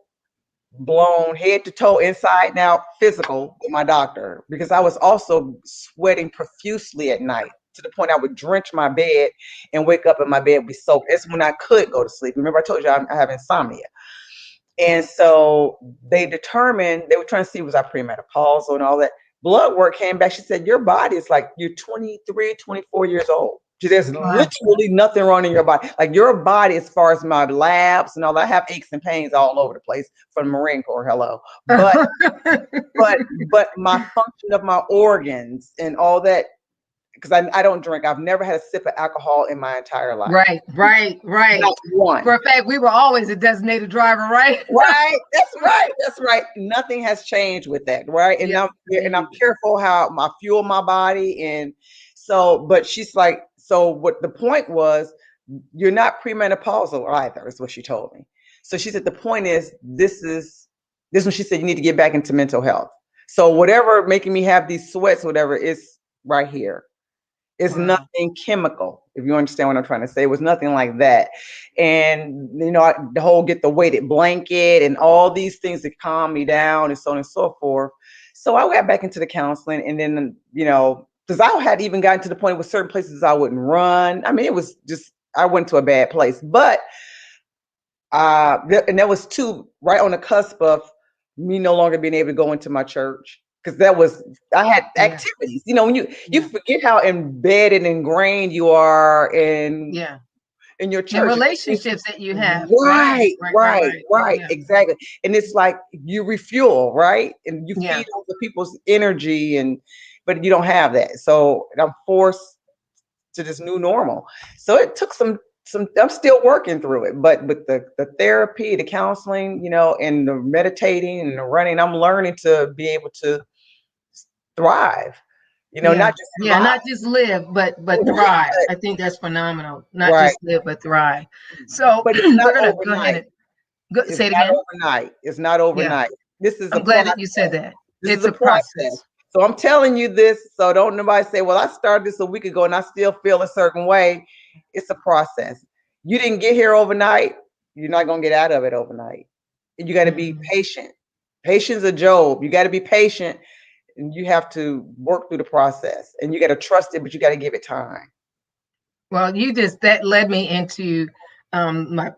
[SPEAKER 2] blown head to toe inside now physical with my doctor, because I was also sweating profusely at night to the point I would drench my bed and wake up and my bed would be soaked. It's when I could go to sleep. Remember I told you I have insomnia. And so they were trying to see was I premenopausal and all that. Blood work came back. She said, your body is like you're 23, 24 years old. There's literally nothing wrong in your body. Like your body, as far as my labs and all that, I have aches and pains all over the place from the Marine Corps. Hello. But but my function of my organs and all that because I don't drink. I've never had a sip of alcohol in my entire life.
[SPEAKER 1] Right.
[SPEAKER 2] Not one.
[SPEAKER 1] For a fact, we were always a designated driver, right?
[SPEAKER 2] Right. That's right. That's right. Nothing has changed with that. Right. And
[SPEAKER 1] Yeah,
[SPEAKER 2] I'm
[SPEAKER 1] me
[SPEAKER 2] careful how I fuel my body. And so, but she's like, so what the point was, you're not premenopausal either, is what she told me. So she said the point is this when she said you need to get back into mental health. So whatever making me have these sweats, whatever, is right here. It's
[SPEAKER 1] Wow.
[SPEAKER 2] nothing chemical, if you understand what I'm trying to say. It was nothing like that. And, you know, the whole get the weighted blanket and all these things that calm me down and so on and so forth. So I got back into the counseling, and then, you know, because I had even gotten to the point with certain places I wouldn't run. I mean, it was just, I went to a bad place. But, and that was too, right on the cusp of me no longer being able to go into my church. Because that was, I had
[SPEAKER 1] Yeah,
[SPEAKER 2] activities. You know, when you
[SPEAKER 1] yeah,
[SPEAKER 2] forget how embedded and ingrained you are
[SPEAKER 1] yeah.
[SPEAKER 2] in your
[SPEAKER 1] And
[SPEAKER 2] church.
[SPEAKER 1] relationships that you have.
[SPEAKER 2] Right,
[SPEAKER 1] Yeah,
[SPEAKER 2] exactly. And it's like you refuel, right? And you
[SPEAKER 1] yeah.
[SPEAKER 2] feed off the people's energy, and but you don't have that. So I'm forced to this new normal. So it took some I'm still working through it, but with the therapy, the counseling, you know, and the meditating and the running, I'm learning to be able to thrive, you know,
[SPEAKER 1] Yeah,
[SPEAKER 2] not just
[SPEAKER 1] yeah,
[SPEAKER 2] survive.
[SPEAKER 1] not just live, but thrive. I think that's phenomenal. Not
[SPEAKER 2] Right.
[SPEAKER 1] just live, but thrive. So
[SPEAKER 2] But it's not
[SPEAKER 1] we're gonna go ahead
[SPEAKER 2] overnight.
[SPEAKER 1] and go,
[SPEAKER 2] It's
[SPEAKER 1] say it
[SPEAKER 2] not
[SPEAKER 1] again.
[SPEAKER 2] overnight. It's not
[SPEAKER 1] Yeah,
[SPEAKER 2] overnight. This is a
[SPEAKER 1] I'm glad
[SPEAKER 2] process.
[SPEAKER 1] that you said that.
[SPEAKER 2] This is
[SPEAKER 1] It's
[SPEAKER 2] a
[SPEAKER 1] a
[SPEAKER 2] process.
[SPEAKER 1] process.
[SPEAKER 2] So I'm telling you this, so don't nobody say, well, I started this a week ago and I still feel a certain way. It's a process. You didn't get here overnight. You're not going to get out of it overnight. You got to be
[SPEAKER 1] Mhm.
[SPEAKER 2] patient. Patience of Job. You got to be patient, and you have to work through the process, and you got to trust it, but you got to give it time.
[SPEAKER 1] Well, you just that led me into my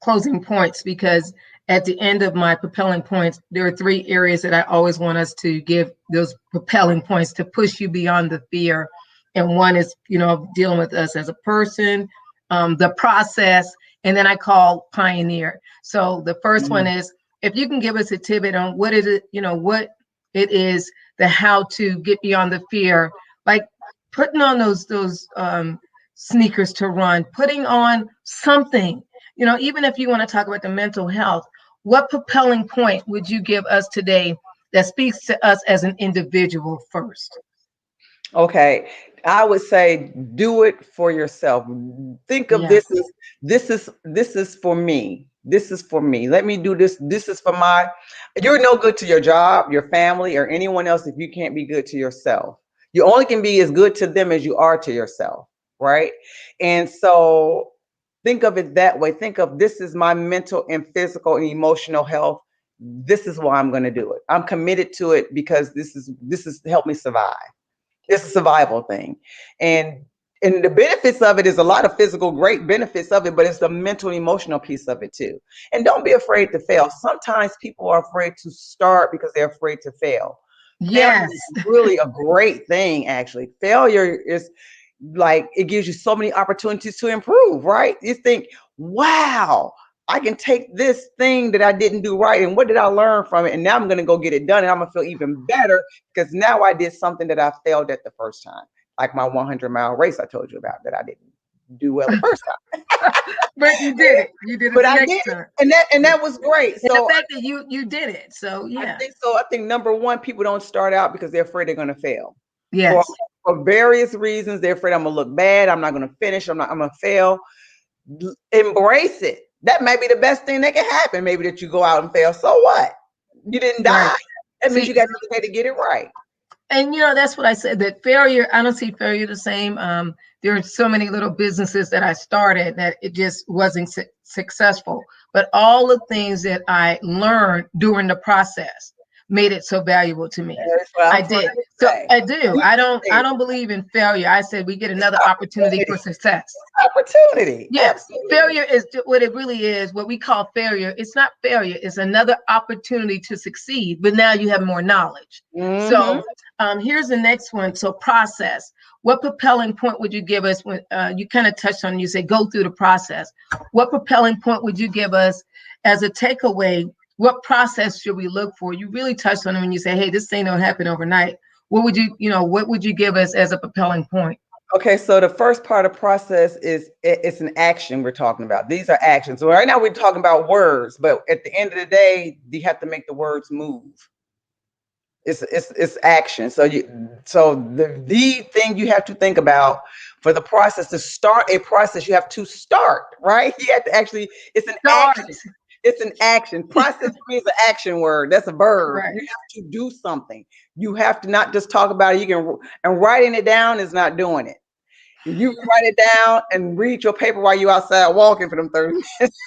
[SPEAKER 1] closing points because at the end of my propelling points, there are three areas that I always want us to give those propelling points to push you beyond the fear. And one is, you know, dealing with us as a person, the process, and then I call pioneer. So the first one
[SPEAKER 2] Mhm.
[SPEAKER 1] is if you can give us a tidbit on what is it, you know, what it is, the how to get beyond the fear, like putting on those sneakers to run, putting on something, you know, even if you want to talk about the mental health, what propelling point would you give us today that speaks to us as an individual first?
[SPEAKER 2] Okay, I would say do it for yourself. Think of
[SPEAKER 1] Yes,
[SPEAKER 2] this is for me. This is for me. Let me do this. This is for my. You're no good to your job, your family, or anyone else if you can't be good to yourself. You only can be as good to them as you are to yourself, right? And so think of it that way. Think of this is my mental and physical and emotional health. This is why I'm going to do it. I'm committed to it because this is help me survive. It's a survival thing. And the benefits of it is a lot of physical great benefits of it, but it's the mental and emotional piece of it too. And don't be afraid to fail. Sometimes people are afraid to start because they're afraid to fail. Failure
[SPEAKER 1] yes,
[SPEAKER 2] is really a great thing, actually. Failure is like it gives you so many opportunities to improve, right? You think, wow, I can take this thing that I didn't do right, and what did I learn from it? And now I'm going to go get it done, and I'm going to feel even better because now I did something that I failed at the first time, like my 100-mile race I told you about that I didn't do well the first time,
[SPEAKER 1] but you did it. You did it
[SPEAKER 2] but
[SPEAKER 1] the
[SPEAKER 2] I
[SPEAKER 1] next
[SPEAKER 2] did it,
[SPEAKER 1] time.
[SPEAKER 2] and that was great.
[SPEAKER 1] And the
[SPEAKER 2] So
[SPEAKER 1] fact that you did it. So
[SPEAKER 2] I
[SPEAKER 1] yeah,
[SPEAKER 2] think so. I think number one, people don't start out because they're afraid they're going to fail. For
[SPEAKER 1] yes,
[SPEAKER 2] for various reasons, they're afraid I'm gonna look bad. I'm not gonna finish. I'm gonna fail. Embrace it. That may be the best thing that can happen. Maybe that you go out and fail. So what? You didn't
[SPEAKER 1] right.
[SPEAKER 2] die. That means
[SPEAKER 1] See,
[SPEAKER 2] you got another day to get it right.
[SPEAKER 1] and you know that's what I said, that failure, I don't see failure the same. There are so many little businesses that I started that it just wasn't successful, but all the things that I learned during the process made it so valuable to me.
[SPEAKER 2] That's what
[SPEAKER 1] I
[SPEAKER 2] I'm trying
[SPEAKER 1] did.
[SPEAKER 2] to
[SPEAKER 1] So
[SPEAKER 2] say.
[SPEAKER 1] I do,
[SPEAKER 2] You
[SPEAKER 1] I
[SPEAKER 2] say
[SPEAKER 1] don't believe in failure. I said we get
[SPEAKER 2] it's
[SPEAKER 1] another opportunity for
[SPEAKER 2] opportunity.
[SPEAKER 1] success.
[SPEAKER 2] Opportunity.
[SPEAKER 1] Yeah,
[SPEAKER 2] Absolutely.
[SPEAKER 1] failure is what it really is. What we call failure, it's not failure. It's another opportunity to succeed, but now you have more knowledge.
[SPEAKER 2] Mm-hmm.
[SPEAKER 1] So here's the next one. So process. What propelling point would you give us when you kind of touched on? You say go through the process. What propelling point would you give us as a takeaway? What process should we look for? You really touched on it when you say, "Hey, this thing don't happen overnight." What would you, you know, what would you give us as a propelling point?
[SPEAKER 2] Okay, so the first part of process is it's an action we're talking about. These are actions. So right now we're talking about words, but at the end of the day, you have to make the words move. It's action. So the thing you have to think about for the process to start a process, you have to start, right? You have to actually, it's an
[SPEAKER 1] Start.
[SPEAKER 2] action. It's an action. Process for me is an action word. That's a verb.
[SPEAKER 1] Right.
[SPEAKER 2] You have to do something. You have to not just talk about it. You can, and writing it down is not doing it. You write it down and read your paper while you outside walking for them 30 minutes.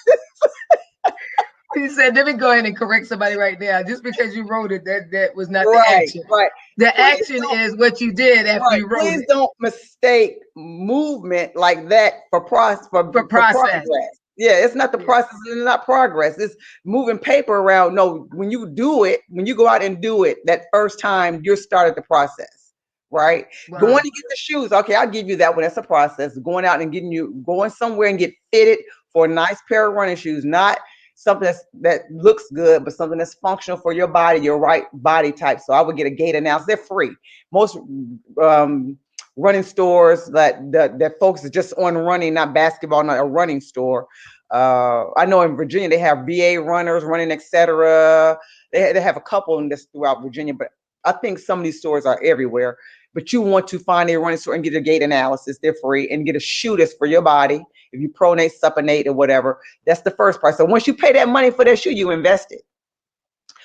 [SPEAKER 1] You said, let me go ahead and correct somebody right now. Just because you wrote it, that was not the
[SPEAKER 2] Right,
[SPEAKER 1] action.
[SPEAKER 2] right.
[SPEAKER 1] The
[SPEAKER 2] Please
[SPEAKER 1] action
[SPEAKER 2] don't.
[SPEAKER 1] is what you did after
[SPEAKER 2] Right.
[SPEAKER 1] you wrote
[SPEAKER 2] Please
[SPEAKER 1] it
[SPEAKER 2] don't mistake movement like that for
[SPEAKER 1] for
[SPEAKER 2] for
[SPEAKER 1] process.
[SPEAKER 2] progress. Yeah, it's not the
[SPEAKER 1] Yeah.
[SPEAKER 2] process, it's not progress. It's moving paper around. No, when you do it, when you go out and do it that first time, you're started the process. Right? Going
[SPEAKER 1] Wow.
[SPEAKER 2] to get the shoes. Okay, I'll give you that one. That's a process. Going out and going somewhere and get fitted for a nice pair of running shoes, not something that looks good, but something that's functional for your body, your right body type. So I would get a gait analysis. They're free. Most running stores that focus just on running, not basketball, not a running store. I know in Virginia they have VA runners running, etc. They have a couple in this throughout Virginia, but I think some of these stores are everywhere. But you want to find a running store and get a gait analysis. They're free, and get a shoe that's for your body. If you pronate, supinate, or whatever, that's the first part. So once you pay that money for that shoe, you invest it.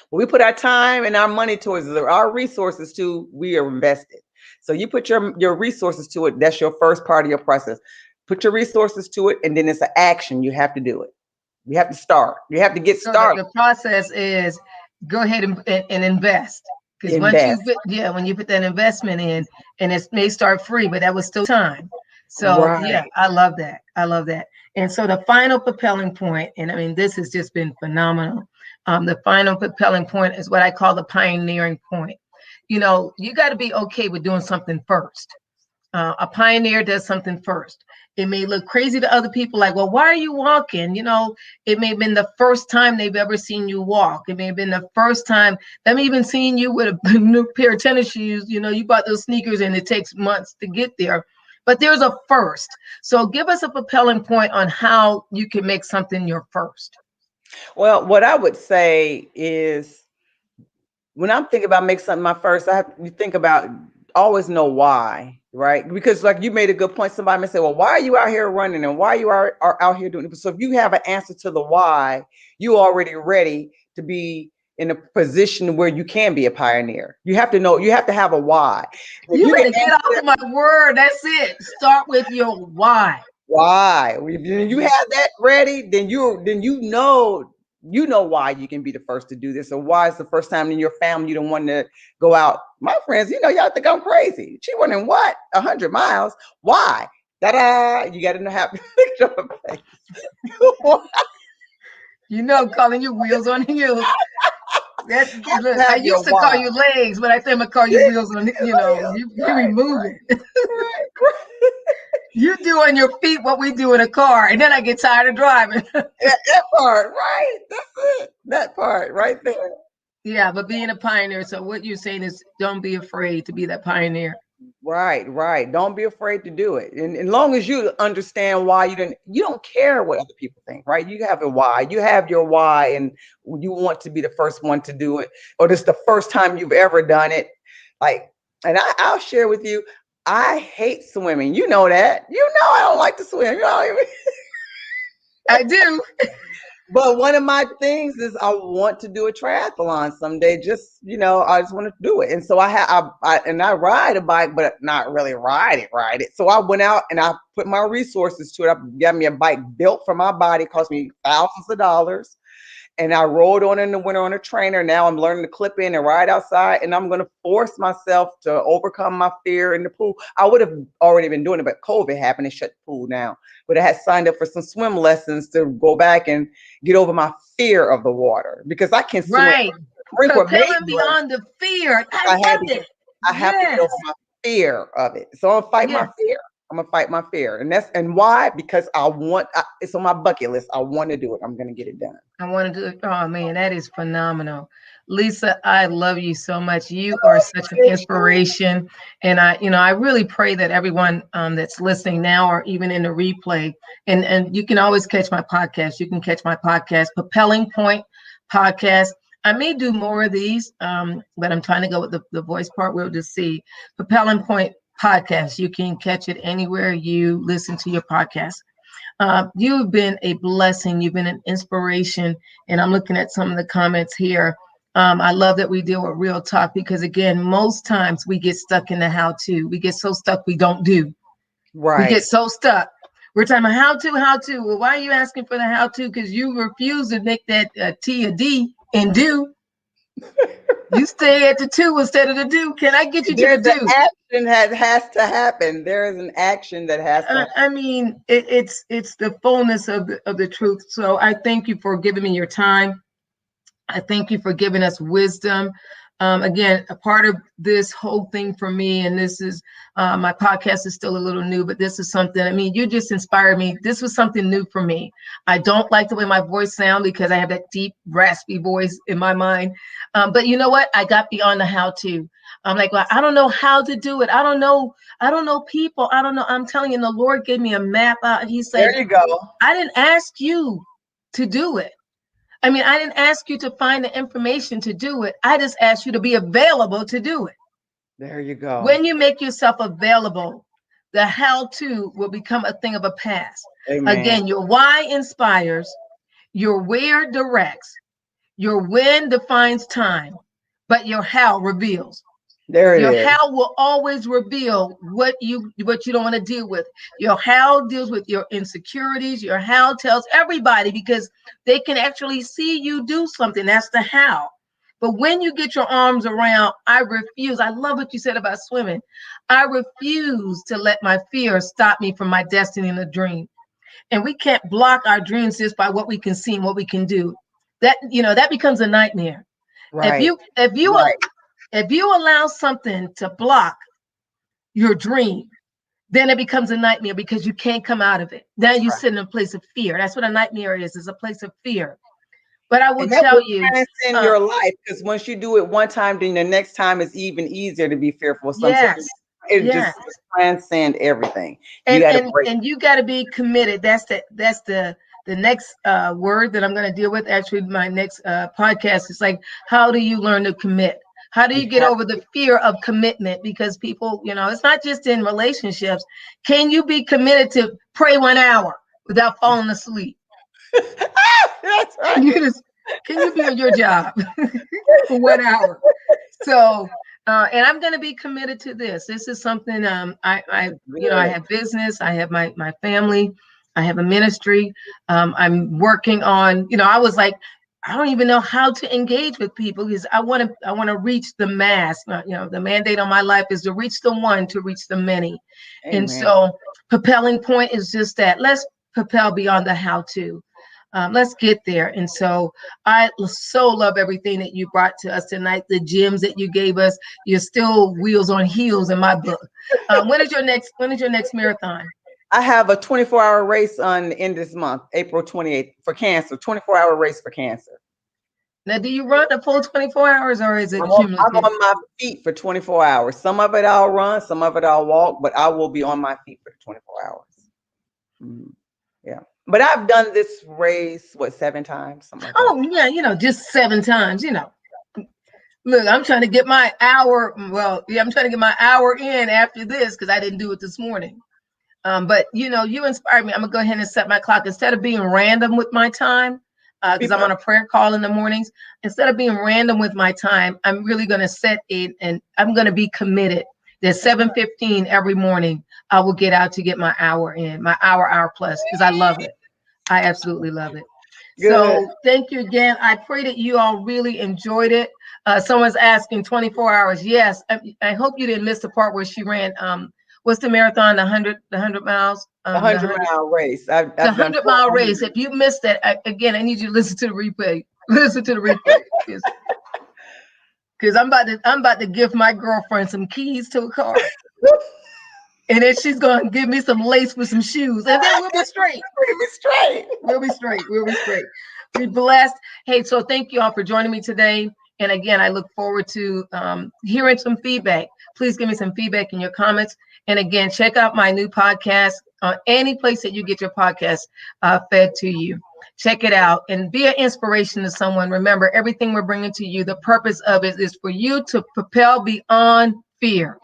[SPEAKER 2] When we put our time and our money towards our resources to, we are invested. So you put your resources to it. That's your first part of your process. Put your resources to it, and then it's an action. You have to do it. You have to start. You have to get
[SPEAKER 1] So the,
[SPEAKER 2] started.
[SPEAKER 1] the process is go ahead and invest. Because once you
[SPEAKER 2] Invest.
[SPEAKER 1] put, yeah, when you put that investment in, and it may start free, but that was still time. So yeah,
[SPEAKER 2] Right.
[SPEAKER 1] I love that. I love that. And so the final propelling point, and I mean, this has just been phenomenal. The final propelling point is what I call the pioneering point. You got to be okay with doing something first. A pioneer does something first. It may look crazy to other people, like, well, why are you walking? It may have been the first time they've ever seen you walk. It may have been the first time them even seeing you with a new pair of tennis shoes. You bought those sneakers and it takes months to get there. But there's a first. So give us a propelling point on how you can make something your first.
[SPEAKER 2] Well, what I would say is when I'm thinking about making something my first, I have to think about always know why, right? Because like you made a good point. Somebody may say, well, why are you out here running and why you are out here doing it? So if you have an answer to the why, you already ready to be in a position where you can be a pioneer. You have to know, you have to have a why. If
[SPEAKER 1] You
[SPEAKER 2] you can
[SPEAKER 1] better get off of my word. That's it. Start with your why.
[SPEAKER 2] why? If you have that ready, then you know why you can be the first to do this, or why it's the first time in your family you don't want to go out. My friends, y'all think I'm crazy. She running what? 100 miles? Why? Da-da! You got to know how to picture her face.
[SPEAKER 1] Calling you wheels on heels. That look, I
[SPEAKER 2] Have your
[SPEAKER 1] used to call
[SPEAKER 2] why.
[SPEAKER 1] you legs, but I think I'm gonna call you wheels on. You
[SPEAKER 2] Right,
[SPEAKER 1] remove it.
[SPEAKER 2] right, right.
[SPEAKER 1] You do on your feet what we do in a car, and then I get tired of driving.
[SPEAKER 2] That part, right? That's it. That part right there.
[SPEAKER 1] Yeah, but being a pioneer. So what you're saying is, don't be afraid to be that pioneer.
[SPEAKER 2] Right, right. Don't be afraid to do it. And as long as you understand why you don't care what other people think, right? You have a why. You have your why, and you want to be the first one to do it, or this is the first time you've ever done it. Like, and I'll share with you, I hate swimming. You know that. I don't like to swim.
[SPEAKER 1] I do.
[SPEAKER 2] But one of my things is I want to do a triathlon someday. Just I just want to do it, and so I ride a bike, but not really ride it. So I went out and I put my resources to it. I got me a bike built for my body. It cost me thousands of dollars. And I rode on in the winter on a trainer. Now I'm learning to clip in and ride outside, and I'm going to force myself to overcome my fear in the pool. I would have already been doing it, but COVID happened and shut the pool down. But I had signed up for some swim lessons to go back and get over my fear of the water, because I can swim.
[SPEAKER 1] Right.
[SPEAKER 2] Drink what made
[SPEAKER 1] Propelling
[SPEAKER 2] me run.
[SPEAKER 1] beyond the fear. I
[SPEAKER 2] I had
[SPEAKER 1] love
[SPEAKER 2] to get,
[SPEAKER 1] it.
[SPEAKER 2] I have to get
[SPEAKER 1] Yes.
[SPEAKER 2] over my fear of it. So I'm gonna fight my
[SPEAKER 1] Yes.
[SPEAKER 2] fear. I'm gonna fight my fear, and why? Because it's on my bucket list. I want to do it. I'm gonna get it done.
[SPEAKER 1] I want to do it. Oh man, that is phenomenal. Lisa, I love you so much. You are such an inspiration. And I really pray that everyone that's listening now or even in the replay, and you can always catch my podcast. You can catch my podcast, Propelling Point Podcast. I may do more of these, but I'm trying to go with the voice part. We'll just see. Propelling Point Podcast. You can catch it anywhere you listen to your podcast. You've been a blessing. You've been an inspiration. And I'm looking at some of the comments here. I love that we deal with real talk because, again, most times we get stuck in the how to. We get so stuck we don't do. We get
[SPEAKER 2] Right.
[SPEAKER 1] so stuck. We're talking about how to. Well, why are you asking for the how to? Because you refuse to make that T a D and do. You stay at the two instead of the do. Can I get you to the
[SPEAKER 2] There's an
[SPEAKER 1] do?
[SPEAKER 2] action that has to happen. There is an action that has to
[SPEAKER 1] I mean, it's the fullness of the truth. So I thank you for giving me your time. I thank you for giving us wisdom. Again, a part of this whole thing for me, and this is my podcast is still a little new, but this is something. I mean, you just inspired me. This was something new for me. I don't like the way my voice sounds because I have that deep, raspy voice in my mind. But you know what? I got beyond the how to. I'm like, well, I don't know how to do it. I don't know. I don't know people. I don't know. I'm telling you, the Lord gave me a map out. He said,
[SPEAKER 2] There you go.
[SPEAKER 1] I didn't ask you to do it. I mean, I didn't ask you to find the information to do it. I just asked you to be available to do it.
[SPEAKER 2] There you go.
[SPEAKER 1] When you make yourself available, the how to will become a thing of a past.
[SPEAKER 2] Amen.
[SPEAKER 1] Again, your why inspires, your where directs, your when defines time, but your how reveals.
[SPEAKER 2] There it
[SPEAKER 1] Your
[SPEAKER 2] is.
[SPEAKER 1] how will always reveal what you don't want to deal with. Your how deals with your insecurities. Your how tells everybody because they can actually see you do something. That's the how. But when you get your arms around, I refuse. I love what you said about swimming. I refuse to let my fear stop me from my destiny and a dream. And we can't block our dreams just by what we can see and what we can do. That becomes a nightmare. If
[SPEAKER 2] Right.
[SPEAKER 1] you if you
[SPEAKER 2] Right.
[SPEAKER 1] if you allow something to block your dream, then it becomes a nightmare because you can't come out of it. Now you
[SPEAKER 2] Right.
[SPEAKER 1] sit in a place of fear. That's what a nightmare is a place of fear. But I will
[SPEAKER 2] And that
[SPEAKER 1] tell
[SPEAKER 2] will
[SPEAKER 1] you,
[SPEAKER 2] transcend
[SPEAKER 1] uh,
[SPEAKER 2] your life because once you do it one time, then the next time is even easier to be fearful. Sometimes
[SPEAKER 1] yes,
[SPEAKER 2] it
[SPEAKER 1] yes.
[SPEAKER 2] just transcend everything. You
[SPEAKER 1] and
[SPEAKER 2] got to
[SPEAKER 1] and
[SPEAKER 2] break.
[SPEAKER 1] and you got to be committed. That's the next word that I'm going to deal with. Actually, my next podcast is like, how do you learn to commit? How do
[SPEAKER 2] You
[SPEAKER 1] you get
[SPEAKER 2] have
[SPEAKER 1] over the fear of commitment? Because people, it's not just in relationships. Can you be committed to pray 1 hour without falling asleep?
[SPEAKER 2] That's right.
[SPEAKER 1] You just can you be on your job for 1 hour? So, and I'm going to be committed to this. This is something I
[SPEAKER 2] Good.
[SPEAKER 1] have business. I have my family. I have a ministry. I'm working on. I was like, I don't even know how to engage with people because I want to reach the mass. The mandate on my life is to reach the one, to reach the many, and
[SPEAKER 2] Amen.
[SPEAKER 1] so propelling point is just that. Let's propel beyond the how to. Let's get there. And so I so love everything that you brought to us tonight, the gems that you gave us. You're still wheels on heels in my book. When is your next marathon?
[SPEAKER 2] I have a 24-hour race on in this month, April 28th, for cancer. 24-hour race for cancer.
[SPEAKER 1] Now, do you run the full 24 hours or is it
[SPEAKER 2] I'm
[SPEAKER 1] cumulative?
[SPEAKER 2] on my feet for 24 hours. Some of it I'll run, some of it I'll walk, but I will be on my feet for 24 hours. Mhm. Yeah. But I've done this race, what, 7 times? Something like that.
[SPEAKER 1] Oh, yeah, just 7 times. Look, I'm trying to get my hour. Well, yeah, I'm trying to get my hour in after this because I didn't do it this morning. But you inspired me. I'm gonna go ahead and set my clock instead of being random with my time, because I'm
[SPEAKER 2] People,
[SPEAKER 1] on a prayer call in the mornings. Instead of being random with my time, I'm really gonna set it, and I'm gonna be committed. That 7:15 every morning, I will get out to get my hour in, my hour plus, because I love it. I absolutely love it.
[SPEAKER 2] good.
[SPEAKER 1] So thank you again. I pray that you all really enjoyed it. Someone's asking 24 hours. Yes, I hope you didn't miss the part where she ran. What's the marathon? The 100 miles.
[SPEAKER 2] The
[SPEAKER 1] The
[SPEAKER 2] 100
[SPEAKER 1] hundred
[SPEAKER 2] mile race.
[SPEAKER 1] the
[SPEAKER 2] I've done
[SPEAKER 1] 100 mile race.
[SPEAKER 2] 400.
[SPEAKER 1] If you missed that, again, I need you to listen to the replay. Listen to the replay because I'm about to give my girlfriend some keys to a car, and then she's gonna give me some lace with some shoes, and then we'll be straight.
[SPEAKER 2] Pretty straight.
[SPEAKER 1] We'll be straight. We'll be straight. Be blessed. Hey, so thank you all for joining me today. And again, I look forward to hearing some feedback. Please give me some feedback in your comments. And again, check out my new podcast on any place that you get your podcast fed to you. Check it out and be an inspiration to someone. Remember, everything we're bringing to you, the purpose of it is for you to propel beyond fear,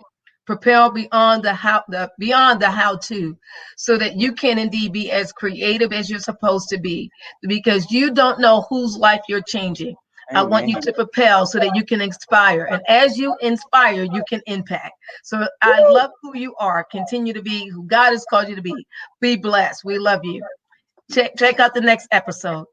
[SPEAKER 1] propel beyond the how to, so that you can indeed be as creative as you're supposed to be, because you don't know whose life you're changing. I want you
[SPEAKER 2] Amen.
[SPEAKER 1] to propel so that you can inspire. And as you inspire, you can impact. So I
[SPEAKER 2] Woo!
[SPEAKER 1] love who you are. Continue to be who God has called you to be. Be blessed. We love you. Check out the next episode.